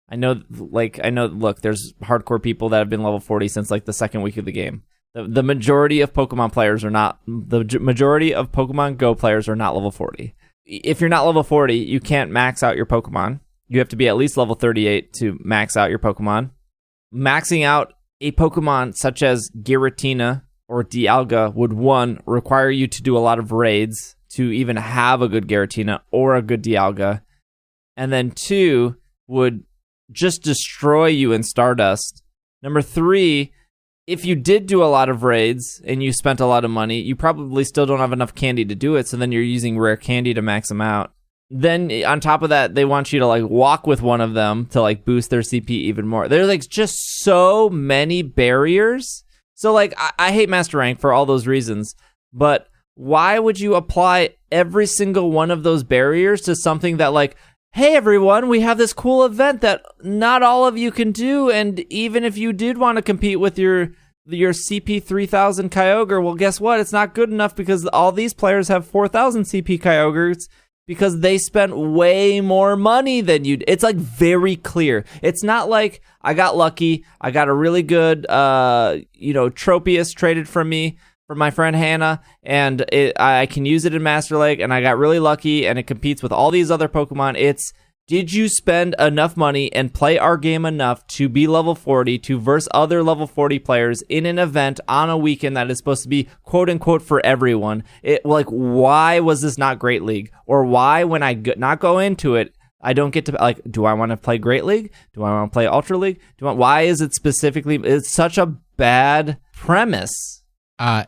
I know, look, there's hardcore people that have been level 40 since like the second week of the game. The majority of Pokemon players are not, the majority of Pokemon Go players are not level 40. If you're not level 40, you can't max out your Pokemon. You have to be at least level 38 to max out your Pokemon. Maxing out a Pokemon such as Giratina or Dialga would, 1, require you to do a lot of raids to even have a good Giratina or a good Dialga. And then 2, would just destroy you in Stardust. Number 3, if you did do a lot of raids and you spent a lot of money, you probably still don't have enough candy to do it, so then you're using rare candy to max them out. Then on top of that, they want you to like walk with one of them to like boost their CP even more. There's like just so many barriers. So like I hate Master Rank for all those reasons, but why would you apply every single one of those barriers to something that like, hey everyone, we have this cool event that not all of you can do, and even if you did want to compete with your CP 3000 Kyogre, well guess what? It's not good enough because all these players have 4000 CP Kyogres. Because they spent way more money than you. It's like very clear. It's not like I got lucky. I got a really good, Tropius traded from my friend Hannah, and I can use it in Master Lake, and I got really lucky, and it competes with all these other Pokemon. It's, did you spend enough money and play our game enough to be level 40, to verse other level 40 players in an event on a weekend that is supposed to be quote unquote for everyone? Why was this not Great League? Or why, when I not go into it, I don't get to, like, do I want to play Great League? Do I want to play Ultra League? Why is it specifically, it's such a bad premise.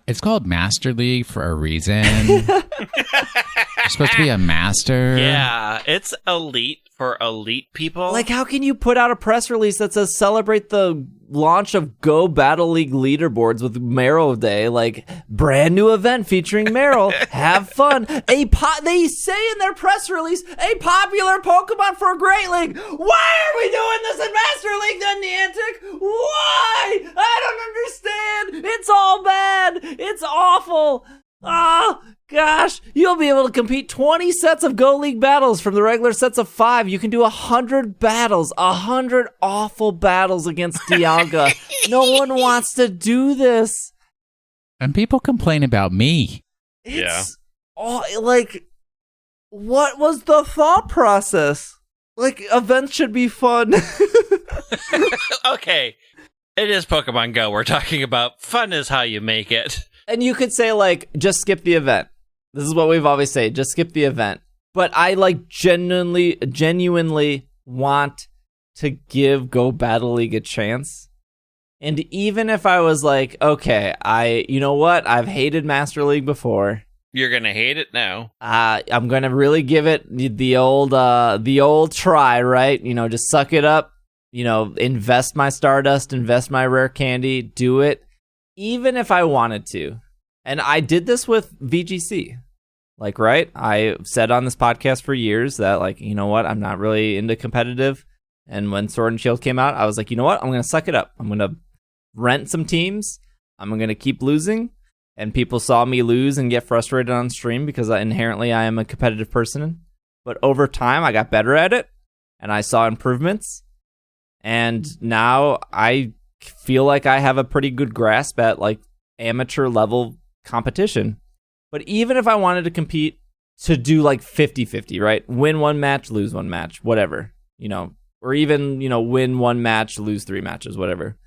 It's called Master League for a reason. You're supposed to be a master. Yeah, it's elite for elite people. Like, how can you put out a press release that says celebrate the launch of Go Battle League leaderboards with Meryl Day, like brand new event featuring Meryl, have fun. They say in their press release, a popular Pokemon for Great League. Why are we doing this in Master League then, Niantic? Why? I don't understand. It's all bad. It's awful. Oh, gosh. You'll be able to compete 20 sets of Go League battles from the regular sets of 5. You can do 100 battles, 100 awful battles against Dialga. No one wants to do this. And people complain about me. It's like, what was the thought process? Like, events should be fun. Okay. It is Pokemon Go we're talking about. Fun is how you make it. And you could say, like, just skip the event. This is what we've always said, just skip the event. But I, like, genuinely want to give Go Battle League a chance. And even if I was like, okay, you know what? I've hated Master League before, You're gonna hate it now. I'm gonna really give it the old try, right? You know, just suck it up. You know, invest my Stardust, invest my rare candy, do it, even if I wanted to. And I did this with VGC. Like, right? I said on this podcast for years that, like, you know what? I'm not really into competitive. And when Sword and Shield came out, I was like, you know what? I'm gonna suck it up. I'm gonna rent some teams. I'm gonna keep losing. And people saw me lose and get frustrated on stream because inherently I am a competitive person. But over time, I got better at it, and I saw improvements. And now I feel like I have a pretty good grasp at, like, amateur level competition. But even if I wanted to compete to do, like, 50-50, right? Win one match, lose one match, whatever, you know. Or even, you know, win one match, lose 3 matches, whatever.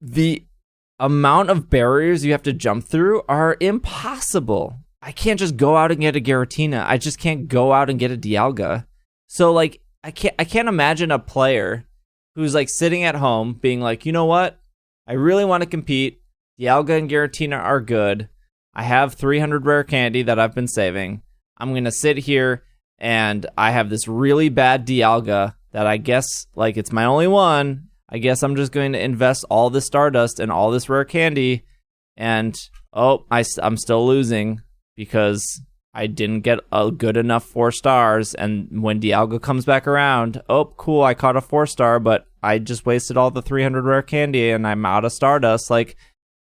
The amount of barriers you have to jump through are impossible. I can't just go out and get a Giratina. I just can't go out and get a Dialga. So, like, I can't imagine a player who's, like, sitting at home being like, you know what? I really want to compete. Dialga and Giratina are good. I have 300 rare candy that I've been saving. I'm going to sit here and I have this really bad Dialga that I guess, like, it's my only one. I guess I'm just going to invest all this Stardust and all this rare candy, and I'm still losing because I didn't get a good enough 4 stars. And when Dialga comes back around, cool, I caught a 4-star, but I just wasted all the 300 rare candy and I'm out of Stardust. Like,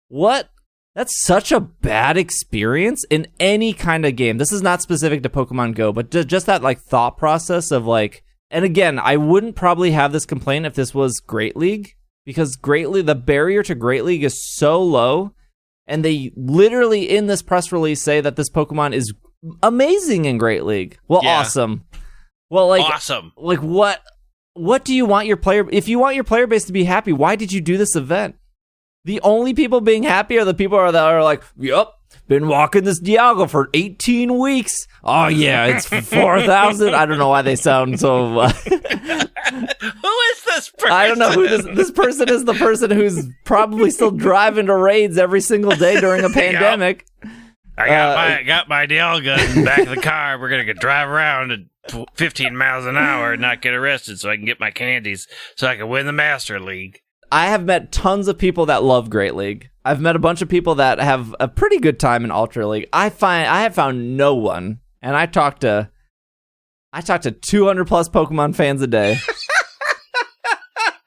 what? That's such a bad experience in any kind of game. This is not specific to Pokemon Go, but just that, like, thought process of, like. And again, I wouldn't probably have this complaint if this was Great League, because the barrier to Great League is so low, and they literally in this press release say that this Pokemon is amazing in Great League. Well, yeah. Awesome. Well, like, awesome. Like, what do you want your player? If you want your player base to be happy, why did you do this event? The only people being happy are the people that are like, yep. Been walking this Dialga for 18 weeks. Oh, yeah, it's 4,000. I don't know why they sound so... Who is this person? I don't know who this person is. The person who's probably still driving to raids every single day during a pandemic. I got my Dialga in the back of the car. We're going to drive around at 15 miles an hour and not get arrested so I can get my candies so I can win the Master League. I have met tons of people that love Great League. I've met a bunch of people that have a pretty good time in Ultra League. I have found no one, and I talk to 200 plus Pokemon fans a day.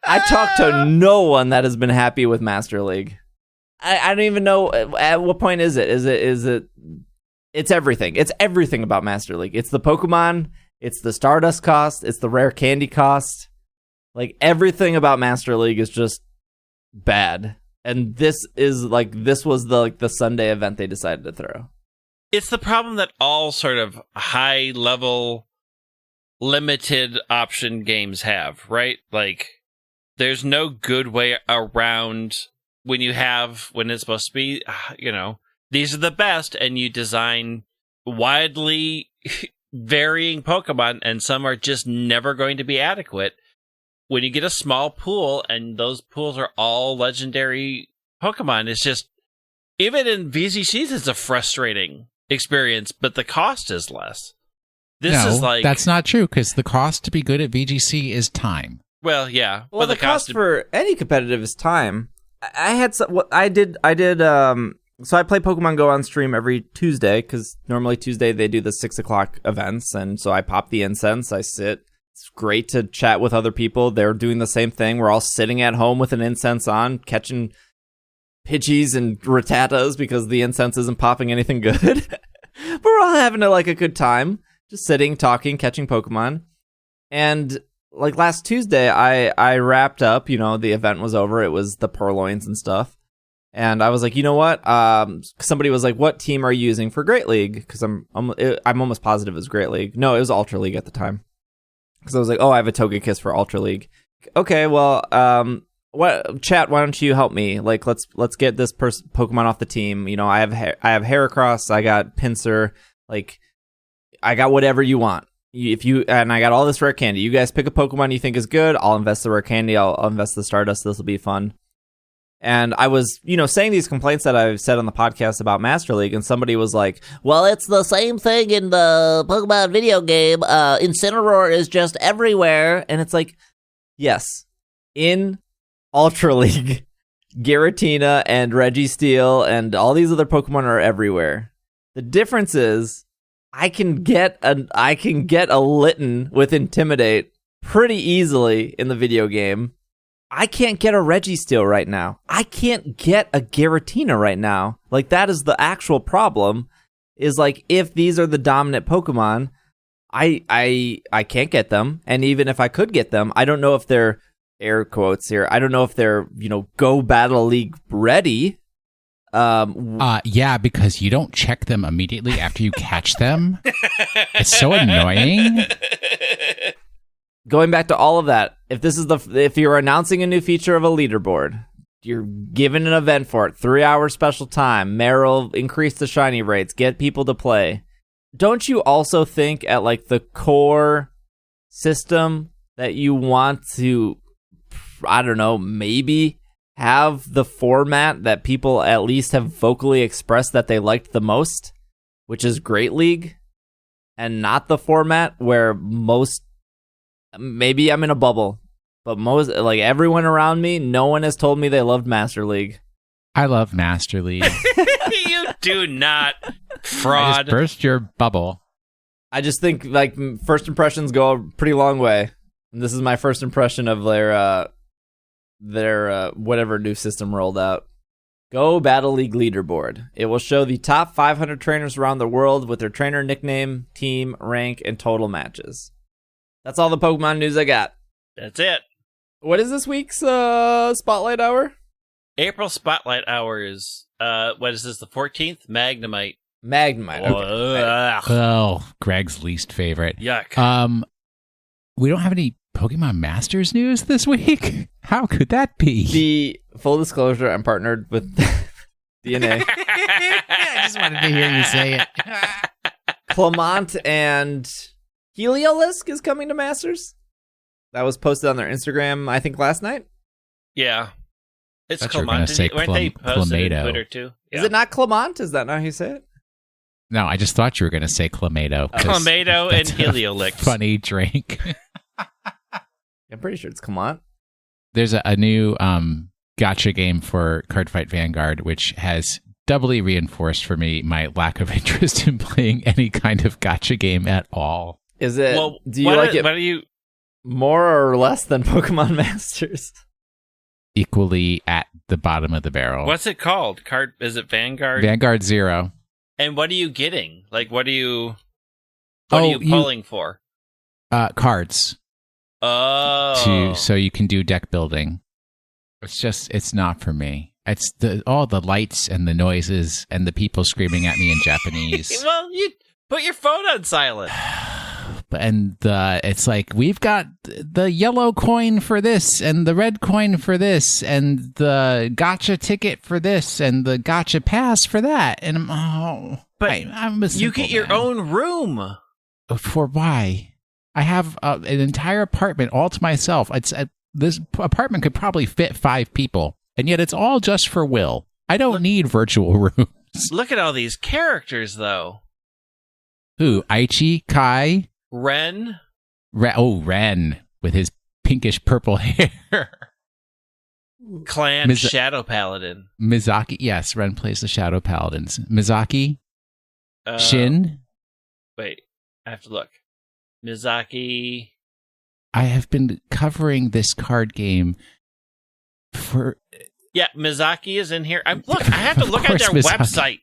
I talk to no one that has been happy with Master League. I don't even know at what point is it? Is it? It's everything. It's everything about Master League. It's the Pokemon. It's the Stardust cost. It's the rare candy cost. Like, everything about Master League is just bad. And this was the Sunday event they decided to throw. It's the problem that all sort of high-level, limited option games have, right? Like, there's no good way around when it's supposed to be, you know, these are the best, and you design widely varying Pokemon, and some are just never going to be adequate. When you get a small pool, and those pools are all legendary Pokemon, it's just, even in VGCs, it's a frustrating experience, but the cost is less. That's not true, because the cost to be good at VGC is time. Well, yeah. Well, the cost for any competitive is time. So I play Pokemon Go on stream every Tuesday, because normally Tuesday they do the 6 o'clock events, and so I pop the incense, I sit. It's great to chat with other people. They're doing the same thing. We're all sitting at home with an incense on, catching Pidgeys and Rattatas because the incense isn't popping anything good. But we're all having a good time, just sitting, talking, catching Pokemon. And like last Tuesday, I wrapped up. You know, the event was over. It was the Purloins and stuff. And I was like, you know what? Somebody was like, "What team are you using for Great League?" Because I'm almost positive it was Great League. No, it was Ultra League at the time. Because I was like, oh, I have a Togekiss for Ultra League. Okay, well, chat, why don't you help me? Like, let's get this Pokemon off the team. You know, I have Heracross, I got Pinsir, like, I got whatever you want. And I got all this rare candy. You guys pick a Pokemon you think is good. I'll invest the rare candy. I'll invest the Stardust. This will be fun. And I was, saying these complaints that I've said on the podcast about Master League, and somebody was like, well, it's the same thing in the Pokemon video game. Incineroar is just everywhere. And it's like, yes, in Ultra League, Giratina and Registeel and all these other Pokemon are everywhere. The difference is I can get a Litten with Intimidate pretty easily in the video game. I can't get a Registeel right now. I can't get a Giratina right now. Like, that is the actual problem, is like, if these are the dominant Pokemon, I can't get them. And even if I could get them, I don't know if they're, air quotes here, I don't know if they're, Go Battle League ready. Yeah, because you don't check them immediately after you catch them. It's so annoying. Going back to all of that, if you're announcing a new feature of a leaderboard, you're giving an event for it, 3-hour special time, Meryl, increase the shiny rates, get people to play. Don't you also think at like the core system that you want to, I don't know, maybe have the format that people at least have vocally expressed that they liked the most, which is Great League, and not the format where maybe I'm in a bubble, but everyone around me, no one has told me they loved Master League. I love Master League. You do not, fraud. I just burst your bubble. I just think first impressions go a pretty long way. And this is my first impression of their whatever new system rolled out. Go Battle League Leaderboard. It will show the top 500 trainers around the world with their trainer nickname, team, rank, and total matches. That's all the Pokemon news I got. That's it. What is this week's Spotlight Hour? April Spotlight Hour is, what is this, the 14th? Magnemite. Okay. Oh, Greg's least favorite. Yuck. We don't have any Pokemon Masters news this week? How could that be? The full disclosure, I'm partnered with DNA. I just wanted to hear you say it. Clement and Heliolisk is coming to Masters. That was posted on their Instagram, I think, last night. Yeah. It's Clement. Weren't they posted on Twitter too? Yeah. Is it not Clement? Is that not how you say it? No, I just thought you were going to say Clamato. Clamato and Heliolisk. Funny drink. I'm pretty sure it's Clement. There's a new gacha game for Cardfight Vanguard, which has doubly reinforced for me my lack of interest in playing any kind of gacha game at all. Is it? Well, do you like it? What do you more or less than Pokemon Masters? Equally at the bottom of the barrel. What's it called? Is it Vanguard? Vanguard 0. And what are you getting? Like, what are you pulling for? Cards. Oh. So you can do deck building. It's not for me. It's all the lights and the noises and the people screaming at me in Japanese. Well, you put your phone on silent. And it's like, we've got the yellow coin for this and the red coin for this and the gotcha ticket for this and the gotcha pass for that. And I'm a you get your own room. For why? I have an entire apartment all to myself. This apartment could probably fit 5 people, and yet it's all just for Will. I don't need virtual rooms. Look at all these characters, though. Who? Aichi, Kai, Ren. Ren with his pinkish purple hair. Clan Shadow Paladin. Mizaki. Yes, Ren plays the Shadow Paladins. Mizaki. Shin. Wait, I have to look. Mizaki. I have been covering this card game for... Yeah, Mizaki is in here. I have to look at their website.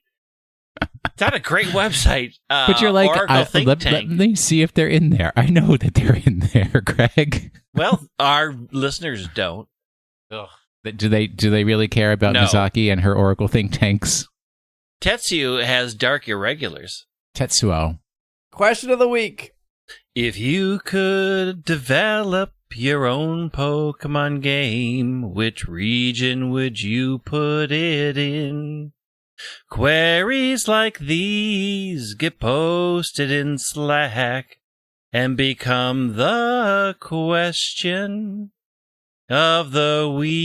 It's not a great website. But you're like, let me see if they're in there. I know that they're in there, Greg. Well, our listeners don't. Ugh. Do they really care about Mizaki and her Oracle think tanks? Tetsuo has dark irregulars. Tetsuo. Question of the week. If you could develop your own Pokemon game, which region would you put it in? Queries like these get posted in Slack and become the question. of the week.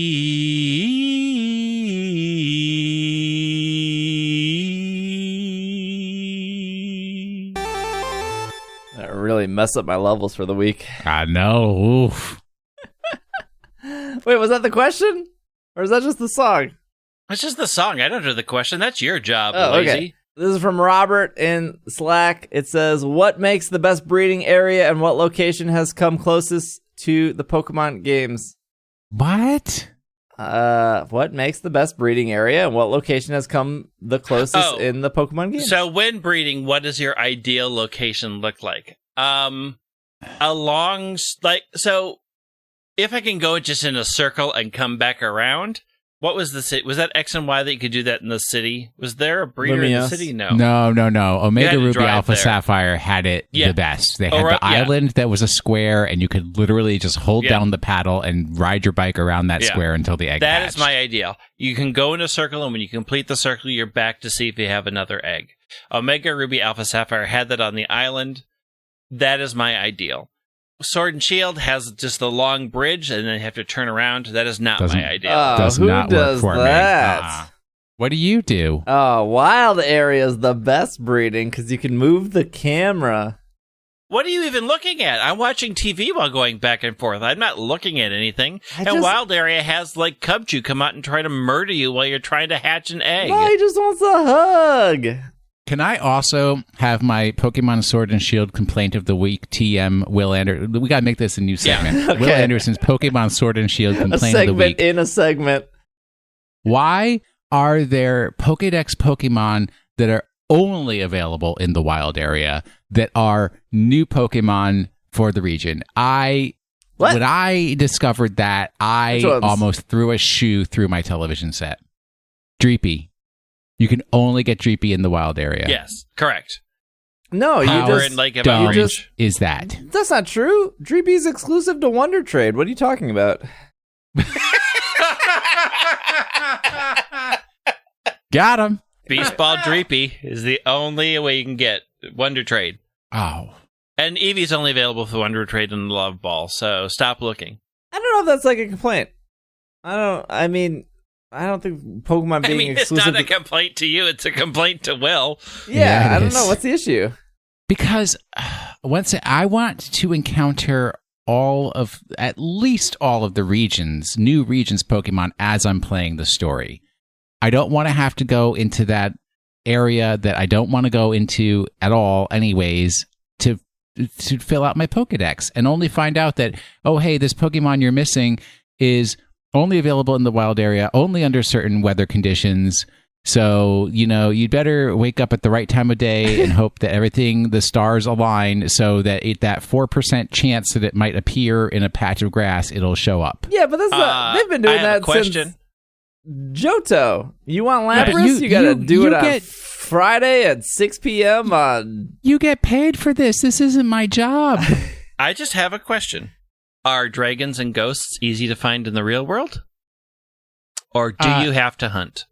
That really mess up my levels for the week. I know. Oof. Wait, was that the question? Or is that just the song? It's just the song. I don't do the question. That's your job, Oh, lazy. okay. This is from Robert in Slack. It says, what makes the best breeding area and what location has come closest to the Pokemon games? What? What makes the best breeding area and what location has come the closest in the Pokemon games? So when breeding, what does your ideal location look like? So if I can go just in a circle and come back around, what was the city? Was that X and Y that you could do that in the city? Was there a breeder in the city? No. No. Omega Ruby Alpha there. Sapphire had it the best. They had the yeah. island that was a square, and you could literally just hold down the paddle and ride your bike around that square until the egg That hatched. is my ideal. You can go in a circle, and when you complete the circle, you're back to see if you have another egg. Omega Ruby Alpha Sapphire had that on the island. That is my ideal. Sword and Shield has just the long bridge, and then you have to turn around. That is not my ideal. Does who not does work for that? me. What do you do? Oh, wild area is the best breeding because you can move the camera. What are you even looking at? I'm watching TV while going back and forth. I'm not looking at anything. Wild Area has, like, Cubchoo come out and try to murder you while you're trying to hatch an egg. No, he just wants a hug. Can I also have my Pokemon Sword and Shield complaint of the week, TM Will Anderson? We got to make this a new segment. Yeah. Okay. Will Anderson's Pokemon Sword and Shield A complaint of the segment week. in a segment. Why are there Pokedex Pokemon that are only available in the wild area that are new Pokemon for the region? When I discovered that, I almost threw a shoe through my television set. Dreepy. You can only get Dreepy in the wild area. Yes, correct. No, We're in Lake dumb Range. Is that? That's not true. Dreepy is exclusive to Wonder Trade. What are you talking about? Got him. Beast Ball Dreepy is the only way you can get Wonder Trade. Oh. And Eevee's only available for Wonder Trade and Love Ball, so stop looking. I don't know if that's like a complaint. I don't think Pokemon being exclusive. It's not a complaint to you, it's a complaint to Will. Yeah, it I don't is. know. What's the issue? Because I want to encounter at least all of the new regions Pokemon as I'm playing the story. I don't want to have to go into that area that I don't want to go into at all anyways to fill out my Pokedex and only find out that, oh, hey, this Pokemon you're missing is only available in the wild area, only under certain weather conditions. So, you'd better wake up at the right time of day and hope that the stars align so that that 4% chance that it might appear in a patch of grass, it'll show up. Yeah, but they've been doing that since Johto. You want Lapras? You gotta do it on Friday at 6 p.m. on... You get paid for this. This isn't my job. I just have a question. Are dragons and ghosts easy to find in the real world? Or do you have to hunt?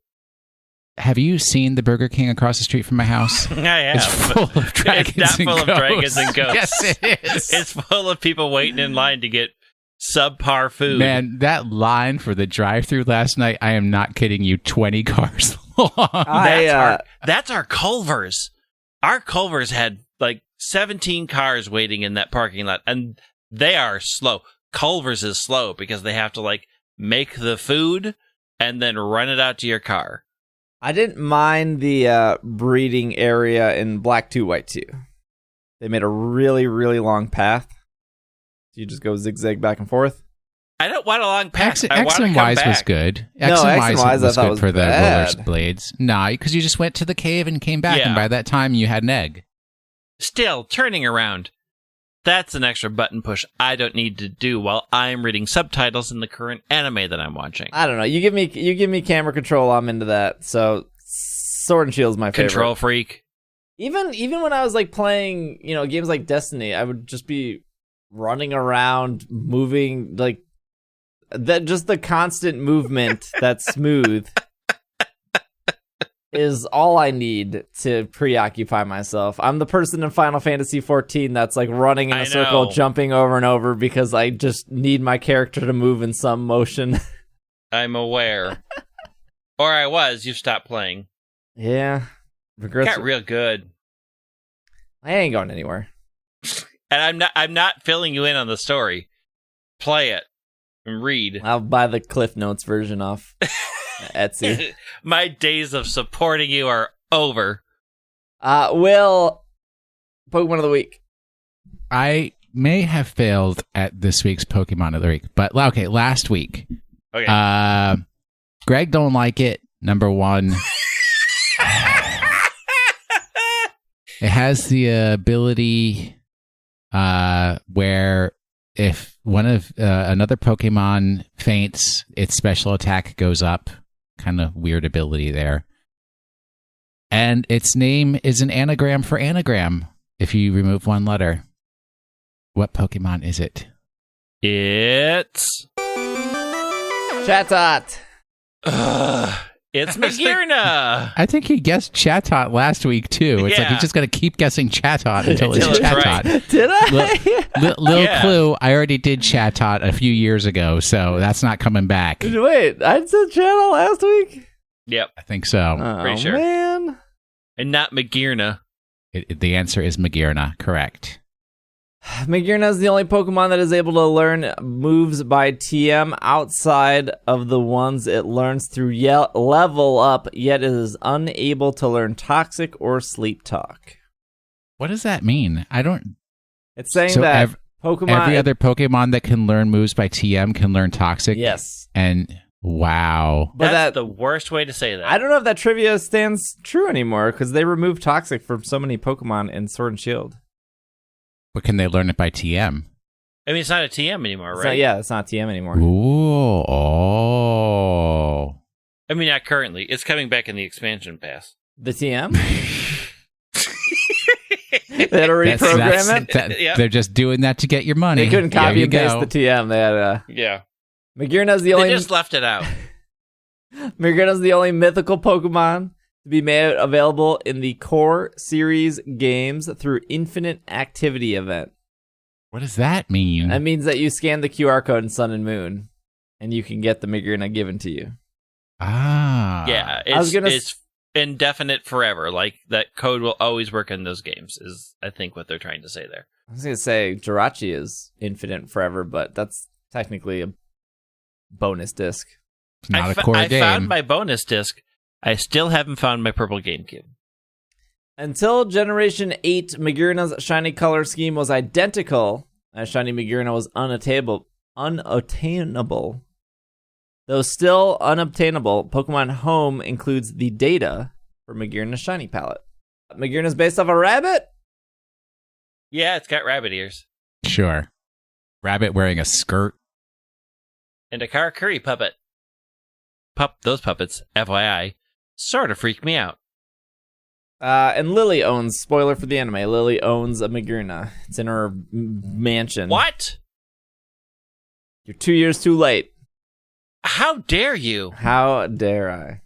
Have you seen the Burger King across the street from my house? I have. It's full of dragons It's not and full of ghosts. dragons and ghosts. Yes, it is. It's full of people waiting in line to get subpar food. Man, that line for the drive-thru last night, I am not kidding you, 20 cars long. That's our Culvers. Our Culvers had like 17 cars waiting in that parking lot, and they are slow. Culvers is slow because they have to like make the food and then run it out to your car. I didn't mind the breeding area in Black 2, White 2. They made a really, really long path. You just go zigzag back and forth. I don't want a long path. X and Y's was good. X and Y's was good for bad. the rollerblades. Nah, because you just went to the cave and came back, and by that time you had an egg. Still, turning around. That's an extra button push I don't need to do while I'm reading subtitles in the current anime that I'm watching. I don't know. You give me camera control, I'm into that. So Sword and Shield is my favorite. Control freak. Even when I was like playing, games like Destiny, I would just be running around, moving like that. Just the constant movement that's smooth. is all I need to preoccupy myself. I'm the person in Final Fantasy XIV that's like running in a circle, jumping over and over because I just need my character to move in some motion. I'm aware. Or I was. You stopped playing. Yeah. Regrets. Got real good. I ain't going anywhere. And I'm not filling you in on the story. Play it and read. I'll buy the Cliff Notes version off Etsy. My days of supporting you are over. Will, Pokemon of the Week. I may have failed at this week's Pokemon of the Week, but okay, last week. Okay. Greg don't like it, number one. It has the ability where if one of another Pokemon faints, its special attack goes up. Kind of weird ability there. And its name is an anagram for anagram if you remove one letter. What Pokemon is it? It's Chatot. It's Magearna. I think he guessed Chatot last week, too. It's like he's just going to keep guessing Chatot until it's Chatot. Right. Did I? Little clue, I already did Chatot a few years ago, so that's not coming back. Wait, I said Chatot last week? Yep. I think so. Oh, pretty sure. Man. And not Magearna. The answer is Magearna, correct. Magearna is the only Pokemon that is able to learn moves by TM outside of the ones it learns through level up, yet it is unable to learn Toxic or Sleep Talk. What does that mean? I don't... It's saying that every other Pokemon that can learn moves by TM can learn Toxic? Yes. And wow. But that's the worst way to say that. I don't know if that trivia stands true anymore, because they removed Toxic from so many Pokemon in Sword and Shield. But can they learn it by TM? I mean, it's not a TM anymore, right? It's not TM anymore. Ooh, oh. I mean, not currently. It's coming back in the expansion pass. The TM? They had to reprogram it? Yep. They're just doing that to get your money. They couldn't copy and paste the TM. They had Yeah. Magearna's the only... They just left it out. Magearna's the only mythical Pokemon to be made available in the core series games through Infinite Activity event. What does that mean? That means that you scan the QR code in Sun and Moon, and you can get the Magearna given to you. Ah. Yeah, it's indefinite forever. Like, that code will always work in those games, is I think what they're trying to say there. I was going to say Jirachi is infinite forever, but that's technically a bonus disc. It's not a core game. I found my bonus disc. I still haven't found my purple GameCube. Until Generation 8, Magearna's shiny color scheme was identical, as shiny Magearna was unattainable. Though still unobtainable, Pokemon Home includes the data for Magearna's shiny palette. Magearna's based off a rabbit? Yeah, it's got rabbit ears. Sure. Rabbit wearing a skirt. And a Karakuri puppet. Those puppets, FYI, sort of freak me out. And Lily owns, spoiler for the anime, Lily owns a Magearna. It's in her mansion. What? You're 2 years too late. How dare you? How dare I?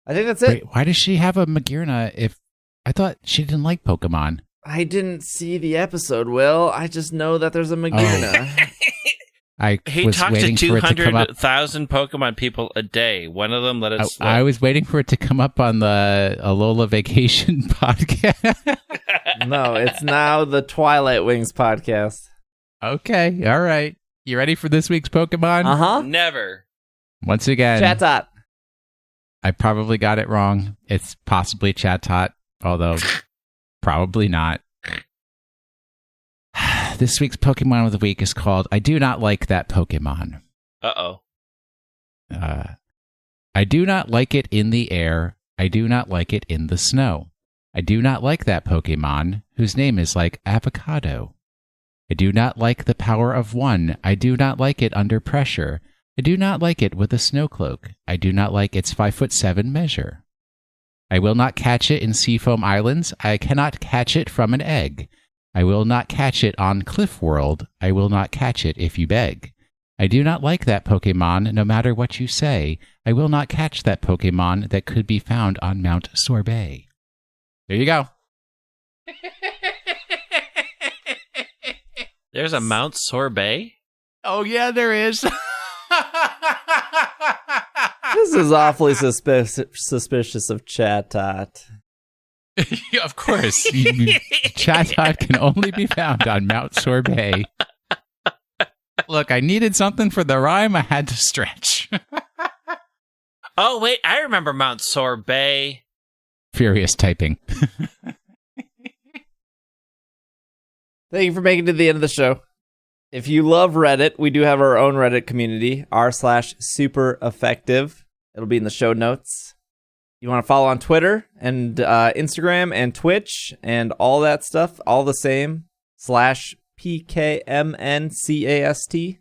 I think that's it. Wait, why does she have a Magearna if... I thought she didn't like Pokemon. I didn't see the episode, Will. I just know that there's a Magearna. He talks to 200,000 Pokemon people a day. One of them let it slip. I was waiting for it to come up on the Alola Vacation podcast. No, it's now the Twilight Wings podcast. Okay, all right. You ready for this week's Pokemon? Uh-huh. Never. Once again, Chatot. I probably got it wrong. It's possibly Chatot, although probably not. This week's Pokemon of the Week is called I Do Not Like That Pokemon. Uh-oh. I do not like it in the air. I do not like it in the snow. I do not like that Pokemon, whose name is like avocado. I do not like the power of one. I do not like it under pressure. I do not like it with a snow cloak. I do not like its 5'7" measure. I will not catch it in Seafoam Islands. I cannot catch it from an egg. I will not catch it on Cliff World. I will not catch it if you beg. I do not like that Pokemon, no matter what you say. I will not catch that Pokemon that could be found on Mount Sorbet. There you go. There's a Mount Sorbet? Oh, yeah, there is. This is awfully suspicious of Chatot. Yeah, of course. Chatot can only be found on Mount Sorbet. Look, I needed something for the rhyme. I had to stretch. Oh, wait. I remember Mount Sorbet. Furious typing. Thank you for making it to the end of the show. If you love Reddit, we do have our own Reddit community, r/super effective. It'll be in the show notes. You want to follow on Twitter and Instagram and Twitch and all that stuff, all the same, /PKMNcast.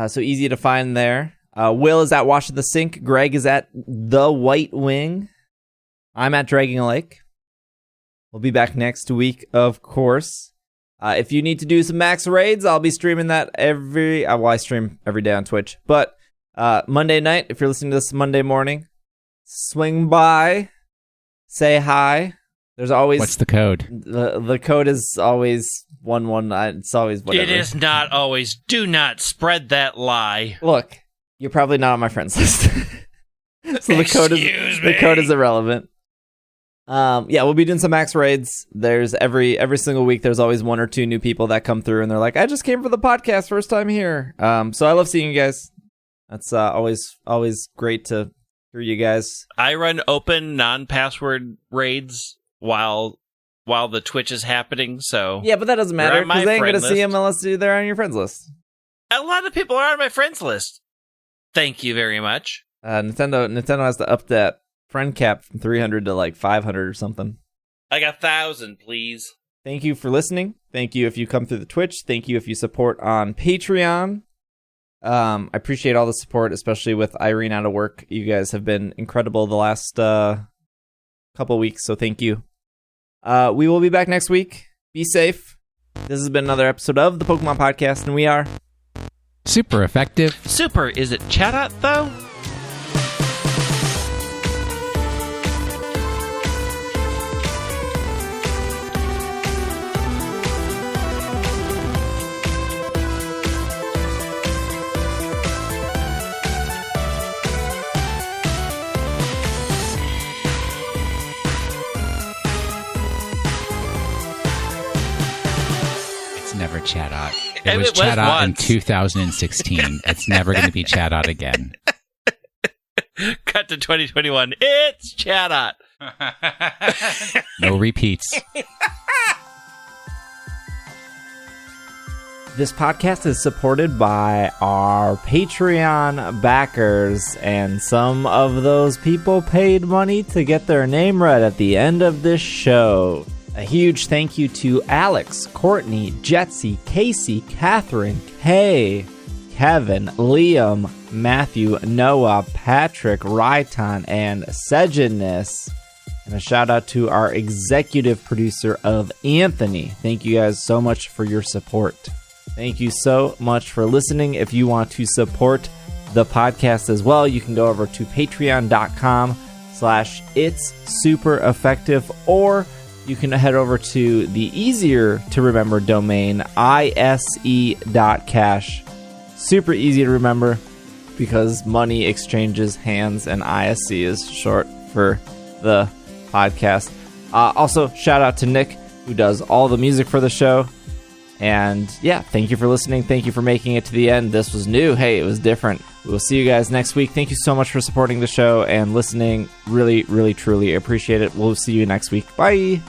So easy to find there. Will is at Washing the Sink. Greg is at The White Wing. I'm at Dragging a Lake. We'll be back next week, of course. If you need to do some max raids, I'll be streaming that I stream every day on Twitch. But Monday night, if you're listening to this Monday morning, swing by, say hi. There's always... What's the code? The code is always 11. It's always whatever. It is not always. Do not spread that lie. Look, you're probably not on my friends list. So the code is irrelevant. Yeah, we'll be doing some max raids. There's every single week, there's always one or two new people that come through and they're like, I just came for the podcast, first time here. So I love seeing you guys. That's always great to hear you guys. I run open non-password raids while the Twitch is happening, so... Yeah, but that doesn't matter, because they ain't going to see them unless they're on your friends list. A lot of people are on my friends list. Thank you very much. Nintendo has to up that friend cap from 300 to like 500 or something. Like 1,000, please. Thank you for listening. Thank you if you come through the Twitch. Thank you if you support on Patreon. I appreciate all the support, especially with Irene out of work. You guys have been incredible the last couple weeks, so thank you. We will be back next week. Be safe. This has been another episode of the Pokemon Podcast, and we are... Super effective. Super. Is it Chatot, though? Never Chatot. It was Chatot in 2016. It's never going to be Chatot again. Cut to 2021. It's Chatot. No repeats. This podcast is supported by our Patreon backers, and some of those people paid money to get their name read at the end of this show. A huge thank you to Alex, Courtney, Jetsy, Casey, Catherine, Kay, Kevin, Liam, Matthew, Noah, Patrick, Ryton, and Sejanus. And a shout out to our executive producer of Anthony. Thank you guys so much for your support. Thank you so much for listening. If you want to support the podcast as well, you can go over to patreon.com/itssupereffective, or you can head over to the easier to remember domain, ise.cash. Super easy to remember because money exchanges hands, and ISC is short for the podcast. Also, shout out to Nick, who does all the music for the show. And yeah, thank you for listening. Thank you for making it to the end. This was new. Hey, it was different. We'll see you guys next week. Thank you so much for supporting the show and listening. Really, really, truly appreciate it. We'll see you next week. Bye.